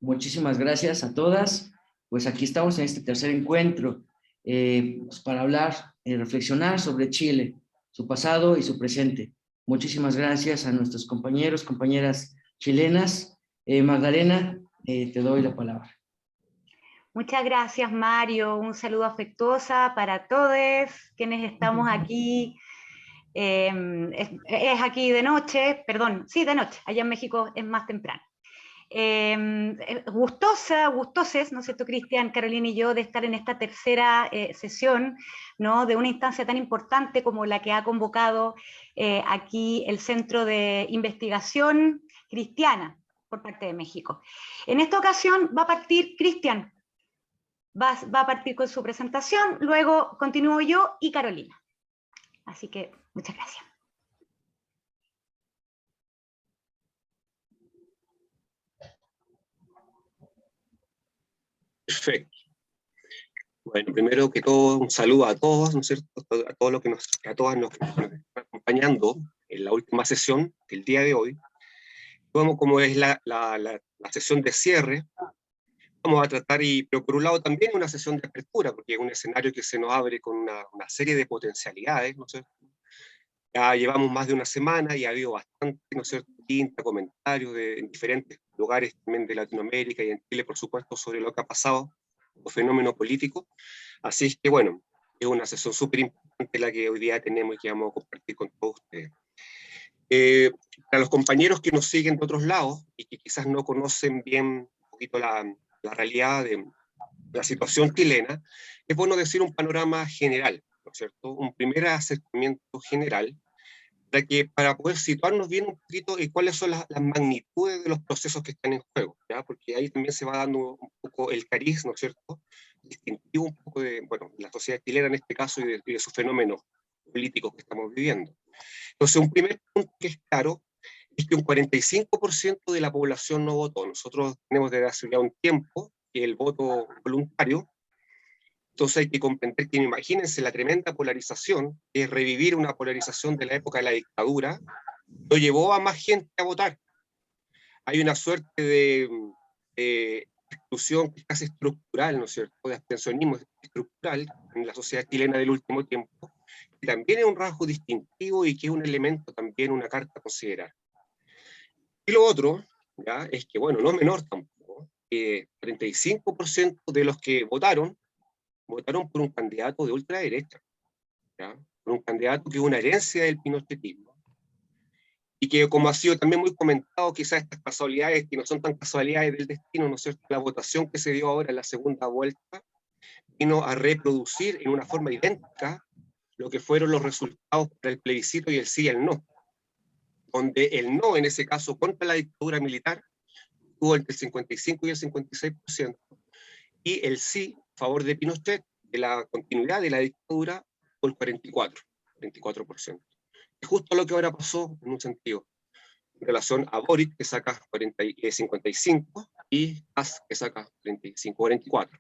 Muchísimas gracias a todas. Pues aquí estamos en este tercer encuentro pues para hablar, reflexionar sobre Chile, su pasado y su presente. Muchísimas gracias a nuestros compañeros, compañeras chilenas. Magdalena, te doy la palabra. Muchas gracias, Mario. Un saludo afectuoso para todos quienes estamos aquí. Es aquí de noche, perdón, sí, de noche. Allá en México es más temprano. Gustoses, ¿no es cierto, Cristian, Carolina y yo, de estar en esta tercera sesión, ¿no?, de una instancia tan importante como la que ha convocado aquí el Centro de Investigación Cristiana por parte de México. En esta ocasión va a partir Cristian, va a partir con su presentación, luego continúo yo y Carolina. Así que muchas gracias. Perfecto. Bueno, primero que todo, un saludo a todos, ¿no es cierto? A todos los que a todas nos están acompañando en la última sesión del día de hoy. Como es la sesión de cierre, vamos a tratar, pero por un lado también una sesión de apertura, porque es un escenario que se nos abre con una serie de potencialidades, ¿no es cierto? Ya llevamos más de una semana y ha habido bastante, ¿no es cierto?, comentarios en diferentes lugares también de Latinoamérica y en Chile, por supuesto, sobre lo que ha pasado, los fenómenos políticos. Así es que, bueno, es una sesión súper importante la que hoy día tenemos y que vamos a compartir con todos ustedes. Para los compañeros que nos siguen de otros lados y que quizás no conocen bien un poquito la realidad de la situación chilena, es bueno decir un panorama general, ¿no es cierto? Un primer acercamiento general para poder situarnos bien un poquito en cuáles son las magnitudes de los procesos que están en juego, ¿ya? Porque ahí también se va dando un poco el cariz, ¿no es cierto?, distintivo un poco de, bueno, la sociedad chilena en este caso y de sus fenómenos políticos que estamos viviendo. Entonces, un primer punto que es claro es que un 45% de la población no votó. Nosotros tenemos desde hace ya un tiempo que el voto voluntario. Entonces hay que comprender que, imagínense la tremenda polarización, que es revivir una polarización de la época de la dictadura, lo llevó a más gente a votar. Hay una suerte de exclusión que es casi estructural, ¿no es cierto?, de abstencionismo estructural en la sociedad chilena del último tiempo, que también es un rasgo distintivo y que es un elemento también, una carta a considerar. Y lo otro, ¿ya?, es que, bueno, no es menor tampoco, que 35% de los que votaron por un candidato de ultraderecha, ¿ya?, por un candidato que es una herencia del pinochetismo, y que, como ha sido también muy comentado, quizás estas casualidades, que no son tan casualidades del destino, ¿no es cierto?, la votación que se dio ahora en la segunda vuelta, vino a reproducir en una forma idéntica lo que fueron los resultados para el plebiscito y el sí y el no, donde el no, en ese caso, contra la dictadura militar, tuvo entre el 55 y el 56%, y el sí, a favor de Pinochet, de la continuidad de la dictadura, por el 44%. Es justo lo que ahora pasó, en un sentido, en relación a Boric, que saca 55, y Kast, que saca 44.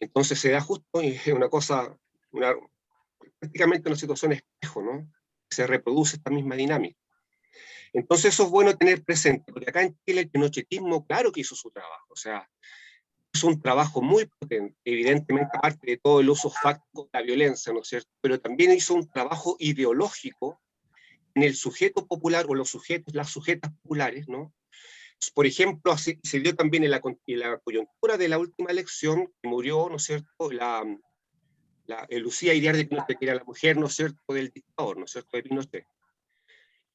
Entonces se da justo, y es una cosa, prácticamente una situación espejo, ¿no? Se reproduce esta misma dinámica. Entonces eso es bueno tener presente, porque acá en Chile el pinochetismo, claro que hizo su trabajo, o sea, es un trabajo muy potente, evidentemente, aparte de todo el uso fáctico de la violencia, ¿no es cierto?, pero también hizo un trabajo ideológico en el sujeto popular, o los sujetos, las sujetas populares, ¿no? Por ejemplo, así se dio también en la coyuntura de la última elección, que murió, ¿no es cierto?, Lucía Iriar de Pinochet, que era la mujer, ¿no es cierto?, del dictador, ¿no es cierto?, de Pinochet.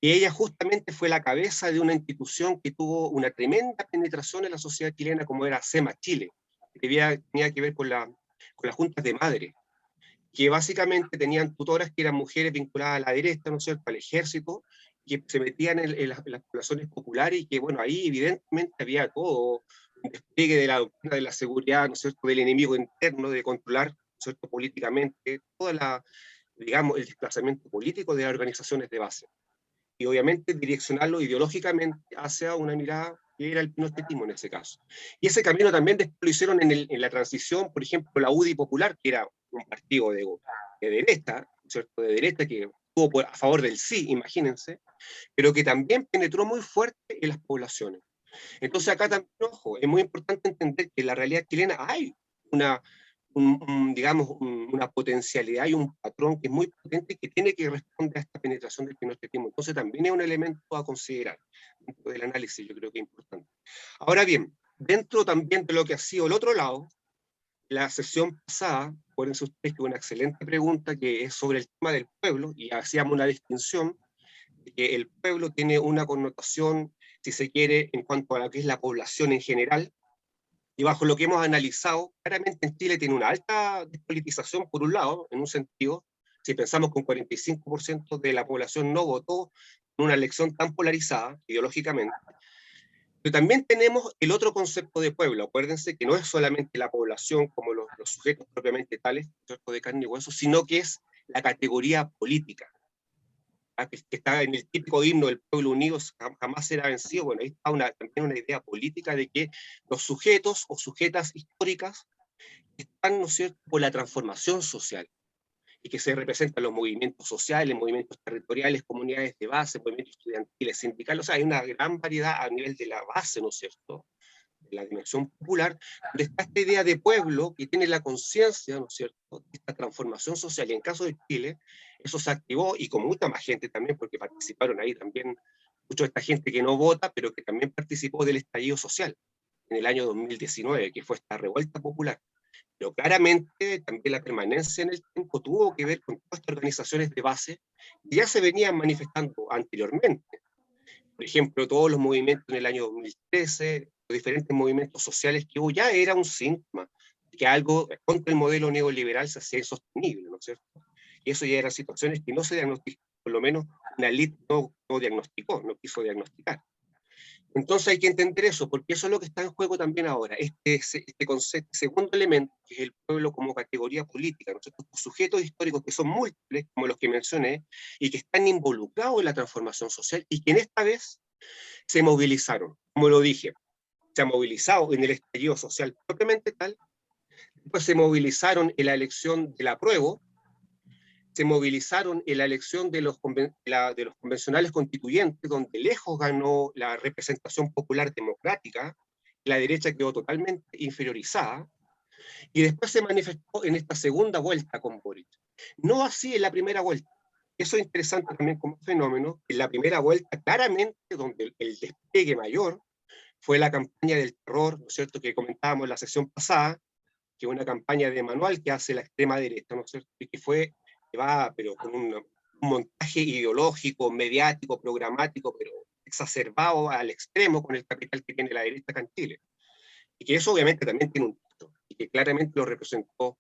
Y ella justamente fue la cabeza de una institución que tuvo una tremenda penetración en la sociedad chilena, como era SEMA Chile, que tenía que ver con las juntas de madres, que básicamente tenían tutoras que eran mujeres vinculadas a la derecha, ¿no es cierto?, al ejército, que se metían en las poblaciones populares, y que, bueno, ahí evidentemente había todo un despliegue de la doctrina de la seguridad, ¿no es cierto?, del enemigo interno, de controlar, ¿no es cierto?, políticamente, digamos, el desplazamiento político de las organizaciones de base. Y obviamente direccionarlo ideológicamente hacia una mirada que era el pinochetismo en ese caso. Y ese camino también después lo hicieron en la transición, por ejemplo, la UDI Popular, que era un partido de derecha, ¿cierto?, de derecha, que estuvo a favor del sí, imagínense, pero que también penetró muy fuerte en las poblaciones. Entonces acá también, ojo, es muy importante entender que en la realidad chilena hay una, digamos, una potencialidad y un patrón que es muy potente que tiene que responder a esta penetración del pinochetismo. Entonces también es un elemento a considerar dentro del análisis, yo creo que es importante. Ahora bien, dentro también de lo que ha sido el otro lado, la sesión pasada, acuérdense ustedes que una excelente pregunta que es sobre el tema del pueblo, y hacíamos una distinción de que el pueblo tiene una connotación, si se quiere, en cuanto a lo que es la población en general, y bajo lo que hemos analizado, claramente en Chile tiene una alta despolitización, por un lado, en un sentido, si pensamos que un 45% de la población no votó en una elección tan polarizada ideológicamente, pero también tenemos el otro concepto de pueblo. Acuérdense que no es solamente la población como los sujetos propiamente tales, de carne y hueso, sino que es la categoría política, que está en el típico himno del pueblo unido, jamás será vencido. Bueno, ahí está también una idea política de que los sujetos o sujetas históricas están, ¿no es cierto?, por la transformación social, y que se representan los movimientos sociales, movimientos territoriales, comunidades de base, movimientos estudiantiles, sindicales. O sea, hay una gran variedad a nivel de la base, ¿no es cierto?, de la dimensión popular, donde está esta idea de pueblo que tiene la conciencia, ¿no es cierto?, de esta transformación social. Y en caso de Chile, eso se activó, y con mucha más gente también, porque participaron ahí también mucha de esta gente que no vota, pero que también participó del estallido social en el año 2019, que fue esta revuelta popular. Pero claramente también la permanencia en el tiempo tuvo que ver con todas estas organizaciones de base que ya se venían manifestando anteriormente. Por ejemplo, todos los movimientos en el año 2013, los diferentes movimientos sociales que hubo, ya era un síntoma de que algo contra el modelo neoliberal se hacía insostenible, ¿no es cierto? Y eso ya eran situaciones que no se diagnosticaron, por lo menos una élite no diagnosticó, no quiso diagnosticar. Entonces hay que entender eso, porque eso es lo que está en juego también ahora, este concepto, segundo elemento, que es el pueblo como categoría política, ¿no? Estos sujetos históricos que son múltiples, como los que mencioné, y que están involucrados en la transformación social, y que en esta vez se movilizaron, como lo dije, se han movilizado en el estallido social propiamente tal, después se movilizaron en la elección del apruebo, se movilizaron en la elección de los convencionales constituyentes, donde lejos ganó la representación popular democrática, la derecha quedó totalmente inferiorizada, y después se manifestó en esta segunda vuelta con Boric. No así en la primera vuelta. Eso es interesante también como fenómeno. En la primera vuelta, claramente, donde el despegue mayor fue la campaña del terror, ¿no es cierto?, que comentábamos en la sesión pasada, que es una campaña de manual que hace la extrema derecha, ¿no es cierto?, y que fue llevada, pero con un montaje ideológico, mediático, programático, pero exacerbado al extremo con el capital que tiene la derecha acá en Chile. Y que eso obviamente también tiene un texto, y que claramente lo representó,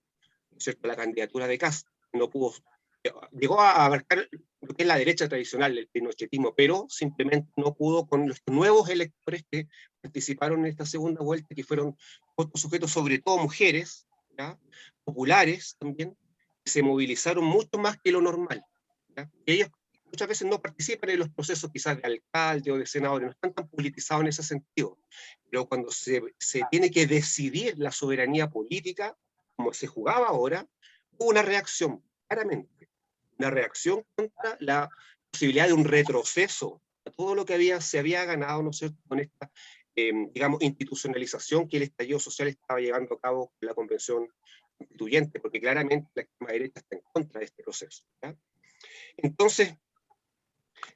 ¿no es cierto?, la candidatura de Kast. No pudo, llegó a abarcar lo que es la derecha tradicional, el pinochetismo, pero simplemente no pudo con los nuevos electores que participaron en esta segunda vuelta, que fueron otros sujetos, sobre todo mujeres, ¿ya?, populares también, que se movilizaron mucho más que lo normal, ¿ya? Y ellos muchas veces no participan en los procesos quizás de alcalde o de senador, no están tan politizados en ese sentido, pero cuando se tiene que decidir la soberanía política, como se jugaba ahora, hubo una reacción, claramente, una reacción contra la posibilidad de un retroceso a todo lo que se había ganado, ¿no es cierto?, con esta, digamos, institucionalización que el estallido social estaba llevando a cabo con la convención constituyente, porque claramente la extrema derecha está en contra de este proceso, ¿ya? Entonces,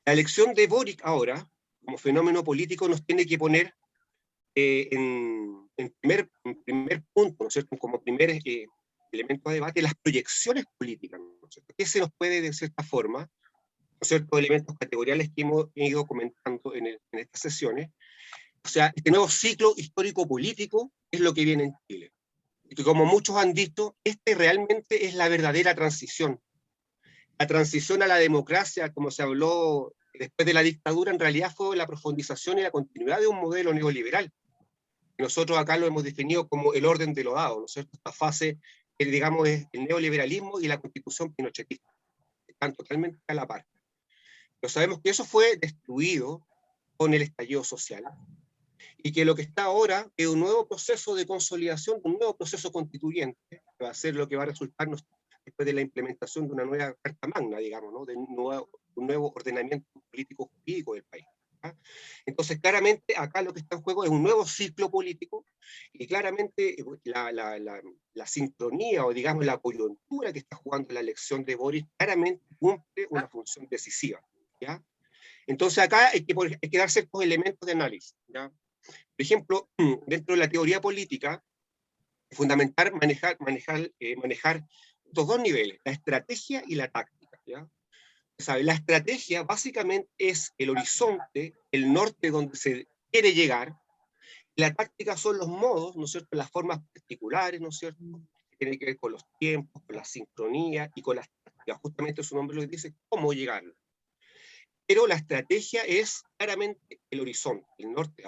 la elección de Boric ahora, como fenómeno político, nos tiene que poner en primer punto, ¿no es cierto?, como primer elemento de debate, las proyecciones políticas, ¿no es cierto? ¿Qué se nos puede, de cierta forma, ¿no es cierto?, elementos categoriales que hemos ido comentando en estas sesiones? O sea, este nuevo ciclo histórico-político es lo que viene en Chile. Y que, como muchos han dicho, este realmente es la verdadera transición. La transición a la democracia, como se habló después de la dictadura, en realidad fue la profundización y la continuidad de un modelo neoliberal. Nosotros acá lo hemos definido como el orden de lo dado, ¿no es cierto? Esta fase que, digamos, es el neoliberalismo y la constitución pinochetista. Están totalmente a la par. Pero sabemos que eso fue destruido con el estallido social, y que lo que está ahora es un nuevo proceso de consolidación, un nuevo proceso constituyente, que va a ser lo que va a resultarnos después de la implementación de una nueva Carta Magna, digamos, ¿no?, de un nuevo ordenamiento político jurídico del país. ¿ya? Entonces, claramente, acá lo que está en juego es un nuevo ciclo político, y claramente la sincronía, o digamos la coyuntura que está jugando la elección de Boris, claramente cumple una función decisiva, ¿ya? Entonces, acá hay que dar ciertos elementos de análisis, ¿ya? Por ejemplo, dentro de la teoría política, es fundamental manejar estos dos niveles, la estrategia y la táctica, ¿ya? ¿Sabe? La estrategia básicamente es el horizonte, el norte donde se quiere llegar. La táctica son los modos, ¿no es cierto?, las formas particulares, ¿no es cierto?, que tienen que ver con los tiempos, con la sincronía y con las tácticas. Justamente su nombre lo dice, cómo llegar. Pero la estrategia es claramente el horizonte, el norte,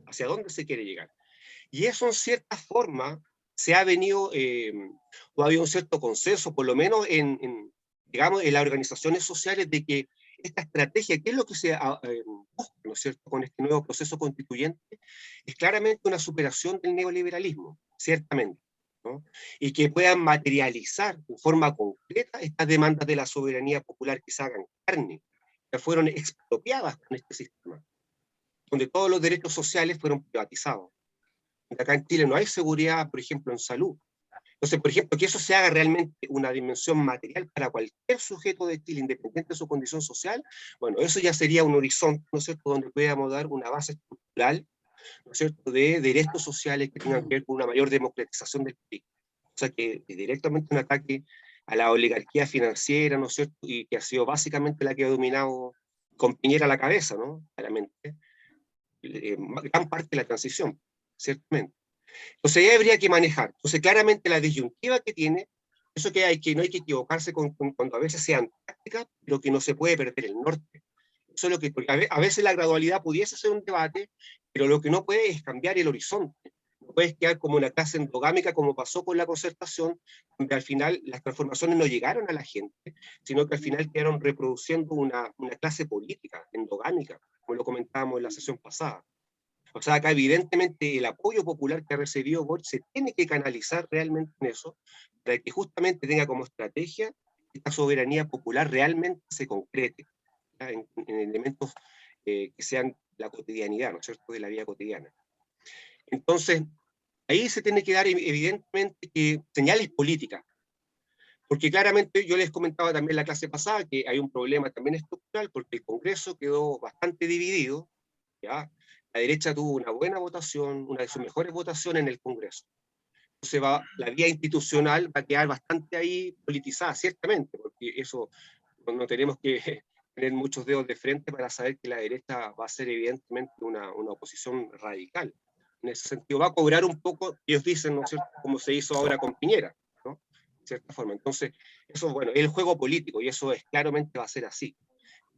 hacia dónde se quiere llegar. Y eso en cierta forma se ha venido, o ha habido un cierto consenso, por lo menos digamos, en las organizaciones sociales, de que esta estrategia, ¿qué es lo que se busca, ¿no es cierto?, con este nuevo proceso constituyente? Es claramente una superación del neoliberalismo, ciertamente, ¿no? Y que puedan materializar de forma concreta estas demandas de la soberanía popular, que se hagan carne, que fueron expropiadas con este sistema, donde todos los derechos sociales fueron privatizados. Acá en Chile no hay seguridad, por ejemplo, en salud. Entonces, por ejemplo, que eso se haga realmente una dimensión material para cualquier sujeto de Chile, independiente de su condición social, bueno, eso ya sería un horizonte, ¿no es cierto?, donde podamos dar una base estructural, ¿no es cierto?, de derechos sociales que tengan que ver con una mayor democratización del país. O sea, que es directamente un ataque a la oligarquía financiera, ¿no es cierto?, y que ha sido básicamente la que ha dominado con Piñera a la cabeza, ¿no?, claramente, gran parte de la transición, ciertamente. Entonces ahí habría que manejar. Entonces claramente la disyuntiva que tiene, eso que no hay que equivocarse cuando a veces sean tácticas, pero que no se puede perder el norte. Eso es lo que, porque a veces la gradualidad pudiese ser un debate, pero lo que no puede es cambiar el horizonte. No puedes quedar como una clase endogámica, como pasó con la concertación, donde al final las transformaciones no llegaron a la gente, sino que al final quedaron reproduciendo una clase política endogámica, como lo comentábamos en la sesión pasada. O sea, acá evidentemente el apoyo popular que ha recibido Boric se tiene que canalizar realmente en eso, para que justamente tenga como estrategia esta soberanía popular realmente se concrete, ¿ya? En elementos que sean la cotidianidad, ¿no es cierto?, de la vida cotidiana. Entonces, ahí se tiene que dar evidentemente señales políticas, porque claramente yo les comentaba también en la clase pasada que hay un problema también estructural, porque el Congreso quedó bastante dividido, ¿ya? La derecha tuvo una buena votación, una de sus mejores votaciones en el Congreso. Entonces la vía institucional va a quedar bastante ahí politizada, ciertamente, porque eso no tenemos que tener muchos dedos de frente para saber que la derecha va a ser evidentemente una oposición radical. En ese sentido va a cobrar un poco, ellos dicen, ¿no es cierto?, como se hizo ahora con Piñera, ¿no?, de cierta forma. Entonces, eso, bueno, es el juego político, y eso es claramente va a ser así.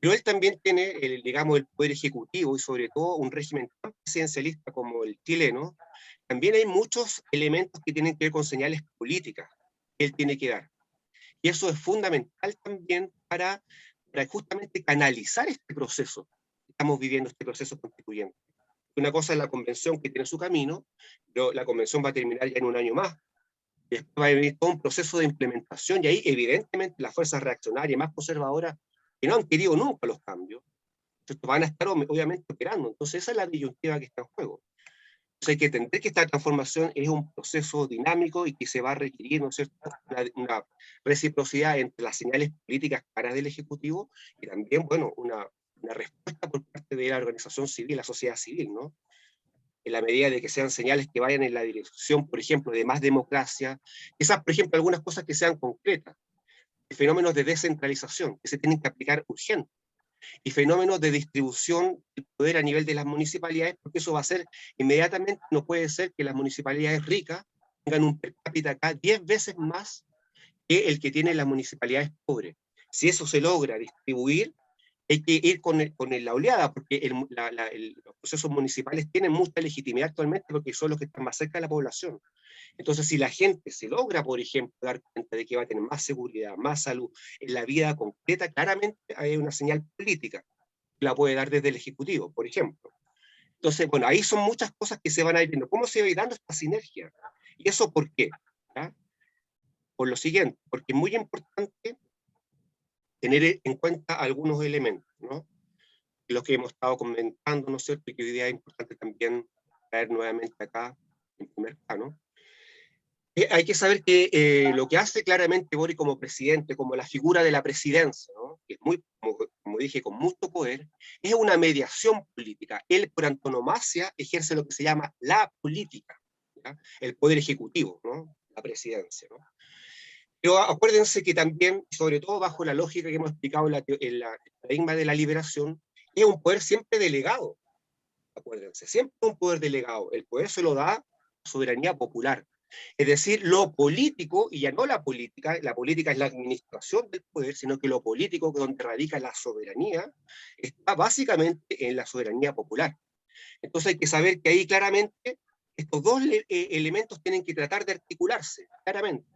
Pero él también tiene, digamos, el poder ejecutivo, y sobre todo un régimen tan presidencialista como el chileno. También hay muchos elementos que tienen que ver con señales políticas que él tiene que dar. Y eso es fundamental también para justamente canalizar este proceso. Estamos viviendo este proceso constituyente. Una cosa es la convención, que tiene su camino, pero la convención va a terminar ya en un año más. Y después va a venir todo un proceso de implementación, y ahí evidentemente las fuerzas reaccionarias más conservadoras, que no han querido nunca los cambios, van a estar obviamente operando. Entonces esa es la disyuntiva que está en juego. Entonces hay que entender que esta transformación es un proceso dinámico, y que se va a requerir, ¿no es cierto?, una reciprocidad entre las señales políticas claras del Ejecutivo, y también, bueno, una respuesta por parte de la organización civil, la sociedad civil, ¿no?, en la medida de que sean señales que vayan en la dirección, por ejemplo, de más democracia. Esas, por ejemplo, algunas cosas que sean concretas, fenómenos de descentralización que se tienen que aplicar urgente, y fenómenos de distribución del poder a nivel de las municipalidades, porque eso va a ser inmediatamente, no puede ser que las municipalidades ricas tengan un per cápita acá 10 veces más que el que tienen las municipalidades pobres. Si eso se logra distribuir, hay que ir con la oleada, porque los procesos municipales tienen mucha legitimidad actualmente, porque son los que están más cerca de la población. Entonces, si la gente se logra, por ejemplo, dar cuenta de que va a tener más seguridad, más salud en la vida concreta, claramente hay una señal política que la puede dar desde el Ejecutivo, por ejemplo. Entonces, bueno, ahí son muchas cosas que se van a ir viendo. ¿Cómo se va a ir dando esta sinergia? ¿Y eso por qué? ¿Ya? Por lo siguiente, porque es muy importante tener en cuenta algunos elementos, ¿no? lo que hemos estado comentando, ¿no es cierto? Y que hoy día es importante también traer nuevamente acá en primer plano. Hay que saber que lo que hace claramente Boric como presidente, como la figura de la presidencia, ¿no? Que es muy, como dije, con mucho poder, es una mediación política. Él, por antonomasia, ejerce lo que se llama la política, ¿ya? El poder ejecutivo, ¿no? La presidencia, ¿no? Pero acuérdense que también, sobre todo bajo la lógica que hemos explicado en la paradigma de la liberación, es un poder siempre delegado. Acuérdense, siempre un poder delegado. El poder se lo da la soberanía popular. Es decir, lo político, y ya no la política es la administración del poder, sino que lo político, donde radica la soberanía, está básicamente en la soberanía popular. Entonces hay que saber que ahí claramente estos dos elementos tienen que tratar de articularse, claramente.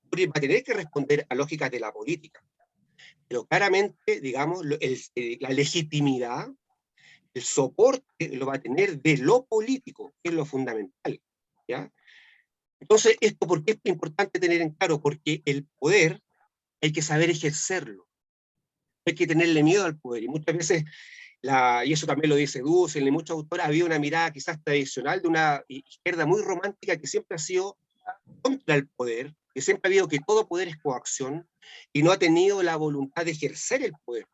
Porque va a tener que responder a lógicas de la política. Pero claramente, digamos, la legitimidad, el soporte lo va a tener de lo político, que es lo fundamental, ¿ya? Entonces, ¿esto por qué es importante tener en claro? Porque el poder hay que saber ejercerlo, hay que tenerle miedo al poder, y muchas veces, y eso también lo dice Dussel y muchos autores, había una mirada quizás tradicional de una izquierda muy romántica que siempre ha sido contra el poder, que siempre ha habido que todo poder es coacción, y no ha tenido la voluntad de ejercer el poder,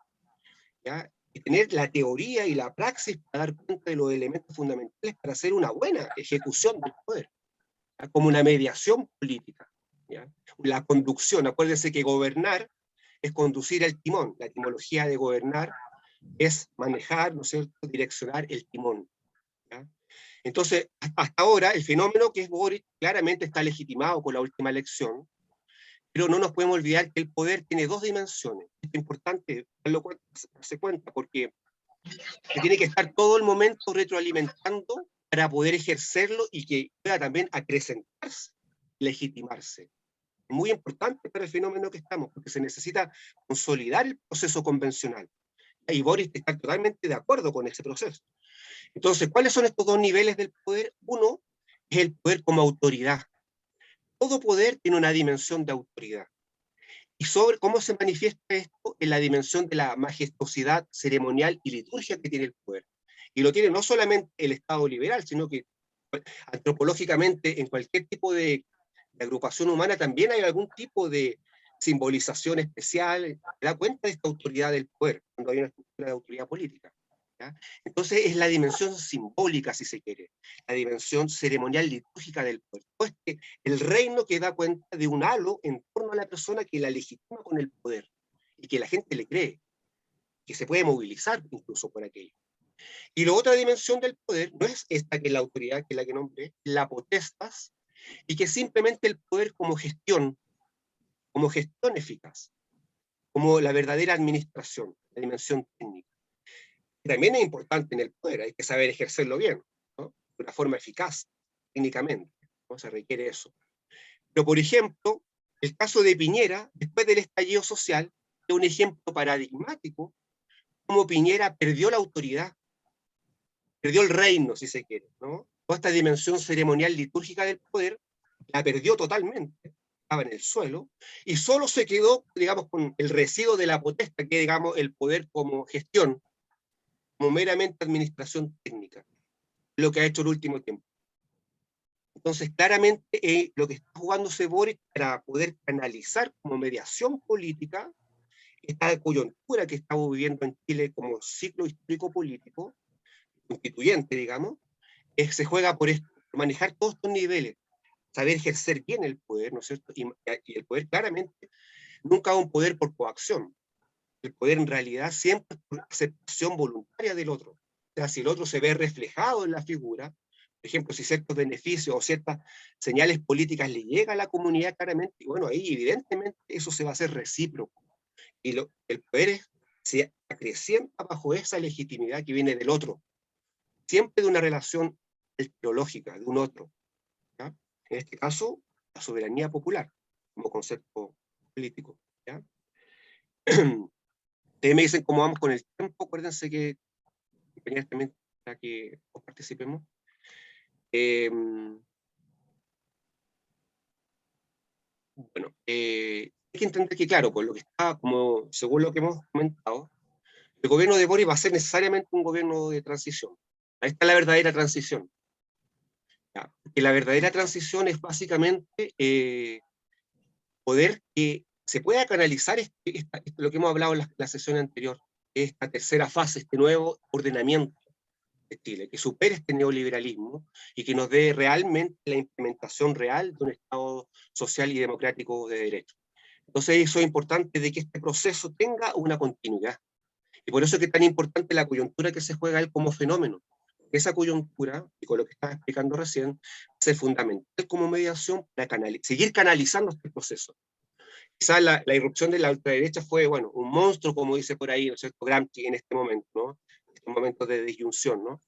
¿ya? Y tener la teoría y la praxis para dar cuenta de los elementos fundamentales para hacer una buena ejecución del poder, ¿ya? Como una mediación política, ¿ya? La conducción, acuérdense que gobernar es conducir el timón, la etimología de gobernar es manejar, ¿no es cierto?, direccionar el timón, ¿ya? Entonces, hasta ahora, el fenómeno que es Boric claramente está legitimado con la última elección, pero no nos podemos olvidar que el poder tiene dos dimensiones. Es importante darse cuenta, porque se tiene que estar todo el momento retroalimentando para poder ejercerlo y que pueda también acrecentarse, legitimarse. Muy importante para el fenómeno que estamos, porque se necesita consolidar el proceso convencional. Y Boris está totalmente de acuerdo con ese proceso. Entonces, ¿cuáles son estos dos niveles del poder? Uno es el poder como autoridad. Todo poder tiene una dimensión de autoridad. Y sobre cómo se manifiesta esto en la dimensión de la majestuosidad ceremonial y liturgia que tiene el poder. Y lo tiene no solamente el Estado liberal, sino que antropológicamente en cualquier tipo de agrupación humana también hay algún tipo de simbolización especial, se da cuenta de esta autoridad del poder, cuando hay una estructura de autoridad política, ¿ya? Entonces es la dimensión simbólica, si se quiere, la dimensión ceremonial litúrgica del poder. Pues que el reino que da cuenta de un halo en torno a la persona que la legitima con el poder, y que la gente le cree, que se puede movilizar incluso por aquello. Y la otra dimensión del poder no es esta que es la autoridad, que es la que nombré, la potestas, y que simplemente el poder como gestión eficaz, como la verdadera administración, la dimensión técnica. También es importante en el poder, hay que saber ejercerlo bien, ¿no? De una forma eficaz, técnicamente, ¿no? Se requiere eso. Pero, por ejemplo, el caso de Piñera, después del estallido social, es un ejemplo paradigmático cómo Piñera perdió la autoridad, perdió el reino, si se quiere, ¿no? Toda esta dimensión ceremonial litúrgica del poder la perdió totalmente, estaba en el suelo, y solo se quedó, digamos, con el residuo de la potestad, que es, digamos, el poder como gestión, como meramente administración técnica, lo que ha hecho el último tiempo. Entonces, claramente, lo que está jugándose Boric para poder canalizar como mediación política esta coyuntura que estamos viviendo en Chile como ciclo histórico político, constituyente, digamos, se juega por esto, por manejar todos estos niveles, saber ejercer bien el poder, ¿no es cierto? Y el poder claramente nunca es un poder por coacción. El poder en realidad siempre es por aceptación voluntaria del otro. O sea, si el otro se ve reflejado en la figura, por ejemplo, si ciertos beneficios o ciertas señales políticas le llegan a la comunidad claramente, y bueno, ahí evidentemente eso se va a hacer recíproco. Y el poder se acrecienta bajo esa legitimidad que viene del otro, siempre de una relación teológica, de un otro, ¿ya? En este caso, la soberanía popular, como concepto político, ¿ya? Ustedes me dicen cómo vamos con el tiempo, acuérdense que compañeras también para que participemos. Bueno, hay que entender que, claro, por lo que está, como según lo que hemos comentado, lo el gobierno de Boric va a ser necesariamente un gobierno de transición. Ahí está la verdadera transición. ¿Ya? Y la verdadera transición es básicamente poder que se pueda canalizar lo que hemos hablado en la sesión anterior, esta tercera fase, este nuevo ordenamiento de Chile, que supere este neoliberalismo y que nos dé realmente la implementación real de un Estado social y democrático de derecho. Entonces eso es importante de que este proceso tenga una continuidad. Y por eso es que es tan importante la coyuntura que se juega él como fenómeno. Esa coyuntura, y con lo que estaba explicando recién, va a ser fundamental como mediación para seguir canalizando este proceso. Quizás la irrupción de la ultraderecha fue, bueno, un monstruo, como dice por ahí, ¿no es cierto?, Gramsci en este momento, ¿no? En este momento de disyunción, ¿no?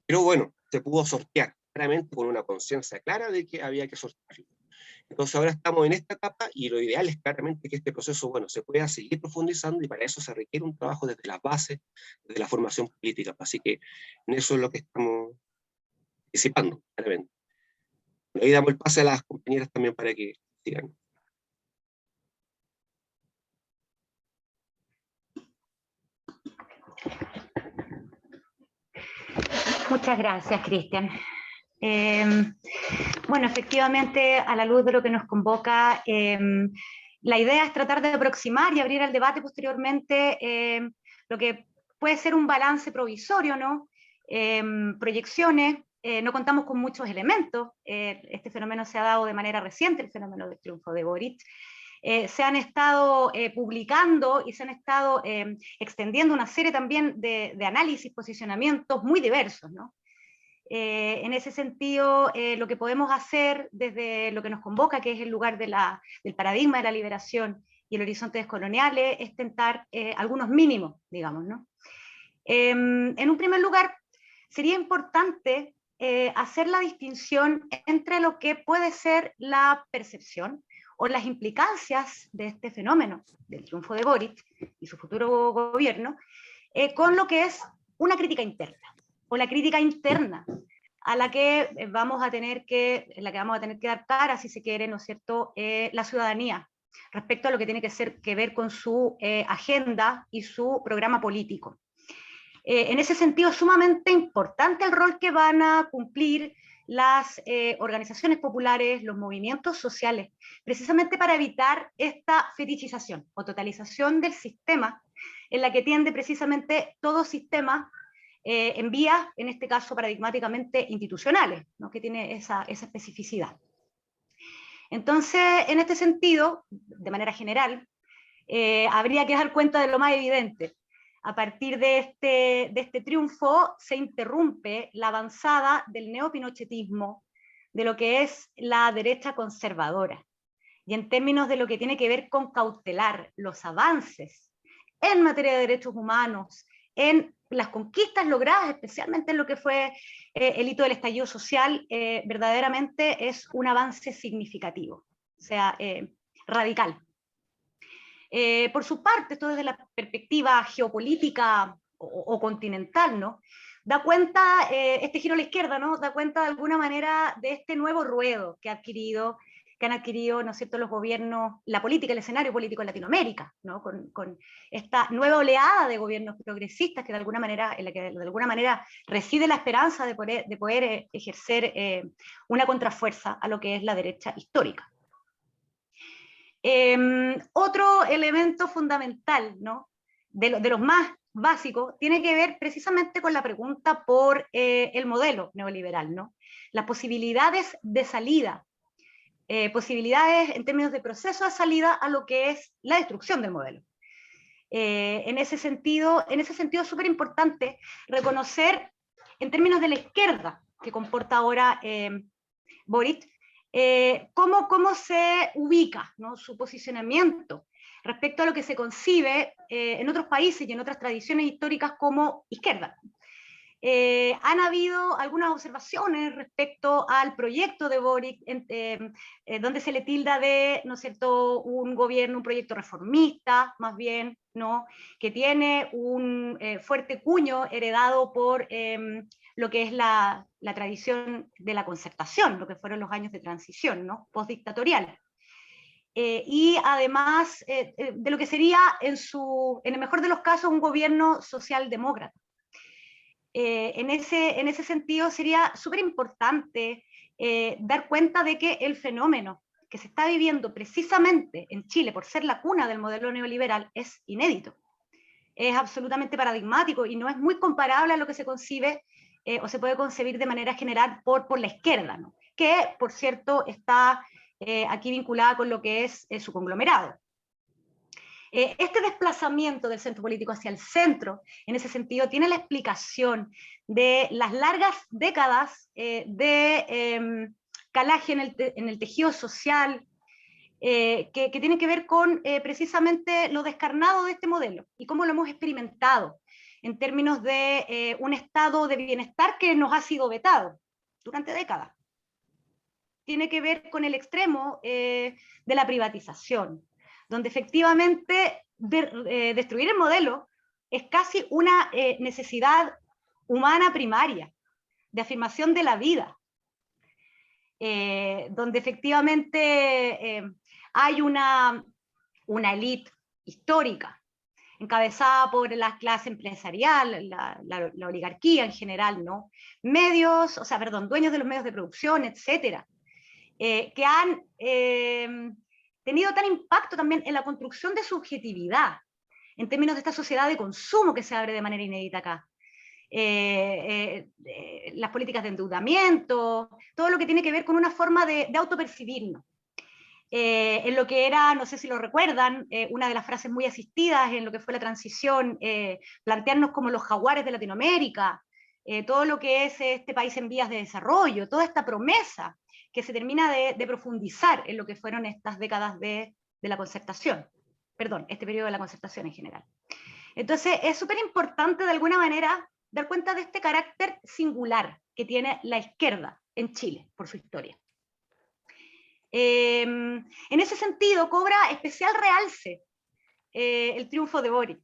Pero bueno, se pudo sortear claramente con una conciencia clara de que había que sortearlo. Entonces ahora estamos en esta etapa y lo ideal es claramente que este proceso, bueno, se pueda seguir profundizando y para eso se requiere un trabajo desde las bases, desde la formación política. Así que en eso es lo que estamos participando, claramente. Ahí damos el pase a las compañeras también para que sigan. Muchas gracias, Cristian. Bueno, efectivamente, a la luz de lo que nos convoca, la idea es tratar de aproximar y abrir al debate posteriormente lo que puede ser un balance provisorio, ¿no? Proyecciones, no contamos con muchos elementos, este fenómeno se ha dado de manera reciente, el fenómeno del triunfo de Boric. Se han estado publicando y se han estado extendiendo una serie también de análisis, posicionamientos muy diversos, ¿no? En ese sentido, lo que podemos hacer desde lo que nos convoca, que es el lugar del paradigma de la liberación y el horizonte descolonial, es tentar algunos mínimos, digamos, ¿no? En un primer lugar, sería importante hacer la distinción entre lo que puede ser la percepción o las implicancias de este fenómeno, del triunfo de Boric y su futuro gobierno, con lo que es una crítica interna, o la crítica interna, a la que vamos a tener que dar cara, si se quiere, ¿no es cierto?, la ciudadanía, respecto a lo que tiene que ver con su agenda y su programa político. En ese sentido, es sumamente importante el rol que van a cumplir las organizaciones populares, los movimientos sociales, precisamente para evitar esta fetichización o totalización del sistema, en la que tiende precisamente todo sistema en vías, en este caso paradigmáticamente institucionales, ¿no?, que tiene esa especificidad. Entonces, en este sentido, de manera general, habría que dar cuenta de lo más evidente. A partir de este triunfo se interrumpe la avanzada del neopinochetismo, de lo que es la derecha conservadora, y en términos de lo que tiene que ver con cautelar los avances en materia de derechos humanos, en las conquistas logradas, especialmente en lo que fue el hito del estallido social, verdaderamente es un avance significativo, o sea, radical. Por su parte, esto desde la perspectiva geopolítica o continental, ¿no?, da cuenta, este giro a la izquierda, ¿no?, da cuenta de alguna manera de este nuevo ruedo que han adquirido, ¿no es cierto?, los gobiernos, la política, el escenario político en Latinoamérica, ¿no?, con esta nueva oleada de gobiernos progresistas que de alguna manera, en la que de alguna manera reside la esperanza de poder ejercer una contrafuerza a lo que es la derecha histórica. Otro elemento fundamental, ¿no?, de los más básicos, tiene que ver precisamente con la pregunta por el modelo neoliberal, ¿no?, las posibilidades de salida, posibilidades en términos de proceso de salida a lo que es la destrucción del modelo. En ese sentido es súper importante reconocer, en términos de la izquierda que comporta ahora Boric, cómo se ubica, ¿no?, su posicionamiento respecto a lo que se concibe en otros países y en otras tradiciones históricas como izquierda. Han habido algunas observaciones respecto al proyecto de Boric, donde se le tilda de, ¿no es cierto?, un gobierno, un proyecto reformista, más bien, ¿no?, que tiene un fuerte cuño heredado por lo que es la tradición de la concertación, lo que fueron los años de transición, ¿no?, postdictatorial. y además de lo que sería, en el mejor de los casos, un gobierno socialdemócrata. En ese sentido sería súper importante dar cuenta de que el fenómeno que se está viviendo precisamente en Chile, por ser la cuna del modelo neoliberal, es inédito. Es absolutamente paradigmático y no es muy comparable a lo que se concibe o se puede concebir de manera general por la izquierda, ¿no? Que, por cierto, está aquí vinculada con lo que es su conglomerado. Este desplazamiento del centro político hacia el centro, en ese sentido, tiene la explicación de las largas décadas de calaje en el tejido social, que tienen que ver con precisamente lo descarnado de este modelo y cómo lo hemos experimentado en términos de un estado de bienestar que nos ha sido vetado durante décadas. Tiene que ver con el extremo de la privatización, donde efectivamente destruir el modelo es casi una necesidad humana primaria, de afirmación de la vida, donde efectivamente hay una élite histórica, encabezada por la clase empresarial, la oligarquía en general, ¿no? Dueños de los medios de producción, etcétera, que han tenido tal impacto también en la construcción de subjetividad, en términos de esta sociedad de consumo que se abre de manera inédita acá. Las políticas de endeudamiento, todo lo que tiene que ver con una forma de autopercibirnos. En lo que era, no sé si lo recuerdan, una de las frases muy asistidas en lo que fue la transición, plantearnos como los jaguares de Latinoamérica, todo lo que es este país en vías de desarrollo, toda esta promesa que se termina de profundizar en lo que fueron estas décadas de la concertación, perdón, este periodo de la concertación en general. Entonces es súper importante de alguna manera dar cuenta de este carácter singular que tiene la izquierda en Chile por su historia. En ese sentido cobra especial realce el triunfo de Boric,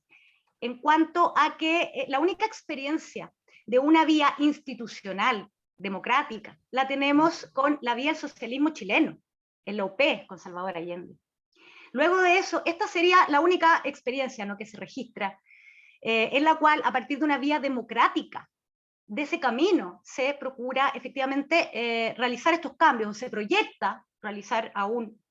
en cuanto a que la única experiencia de una vía institucional democrática la tenemos con la vía del socialismo chileno, en la UP, con Salvador Allende. Luego de eso, esta sería la única experiencia, ¿no?, que se registra, en la cual, a partir de una vía democrática, de ese camino, se procura efectivamente realizar estos cambios, se proyecta realizar a un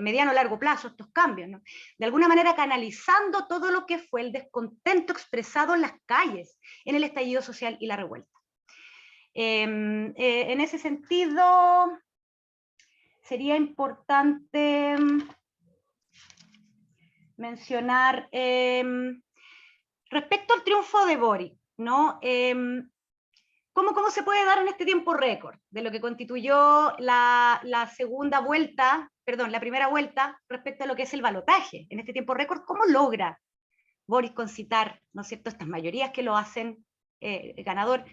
mediano o largo plazo estos cambios, ¿no? De alguna manera canalizando todo lo que fue el descontento expresado en las calles, en el estallido social y la revuelta. En ese sentido, sería importante mencionar respecto al triunfo de Boric, ¿no? ¿Cómo se puede dar en este tiempo récord de lo que constituyó la primera vuelta respecto a lo que es el balotaje? En este tiempo récord, ¿cómo logra Boric concitar, ¿no es cierto?, estas mayorías que lo hacen ganador?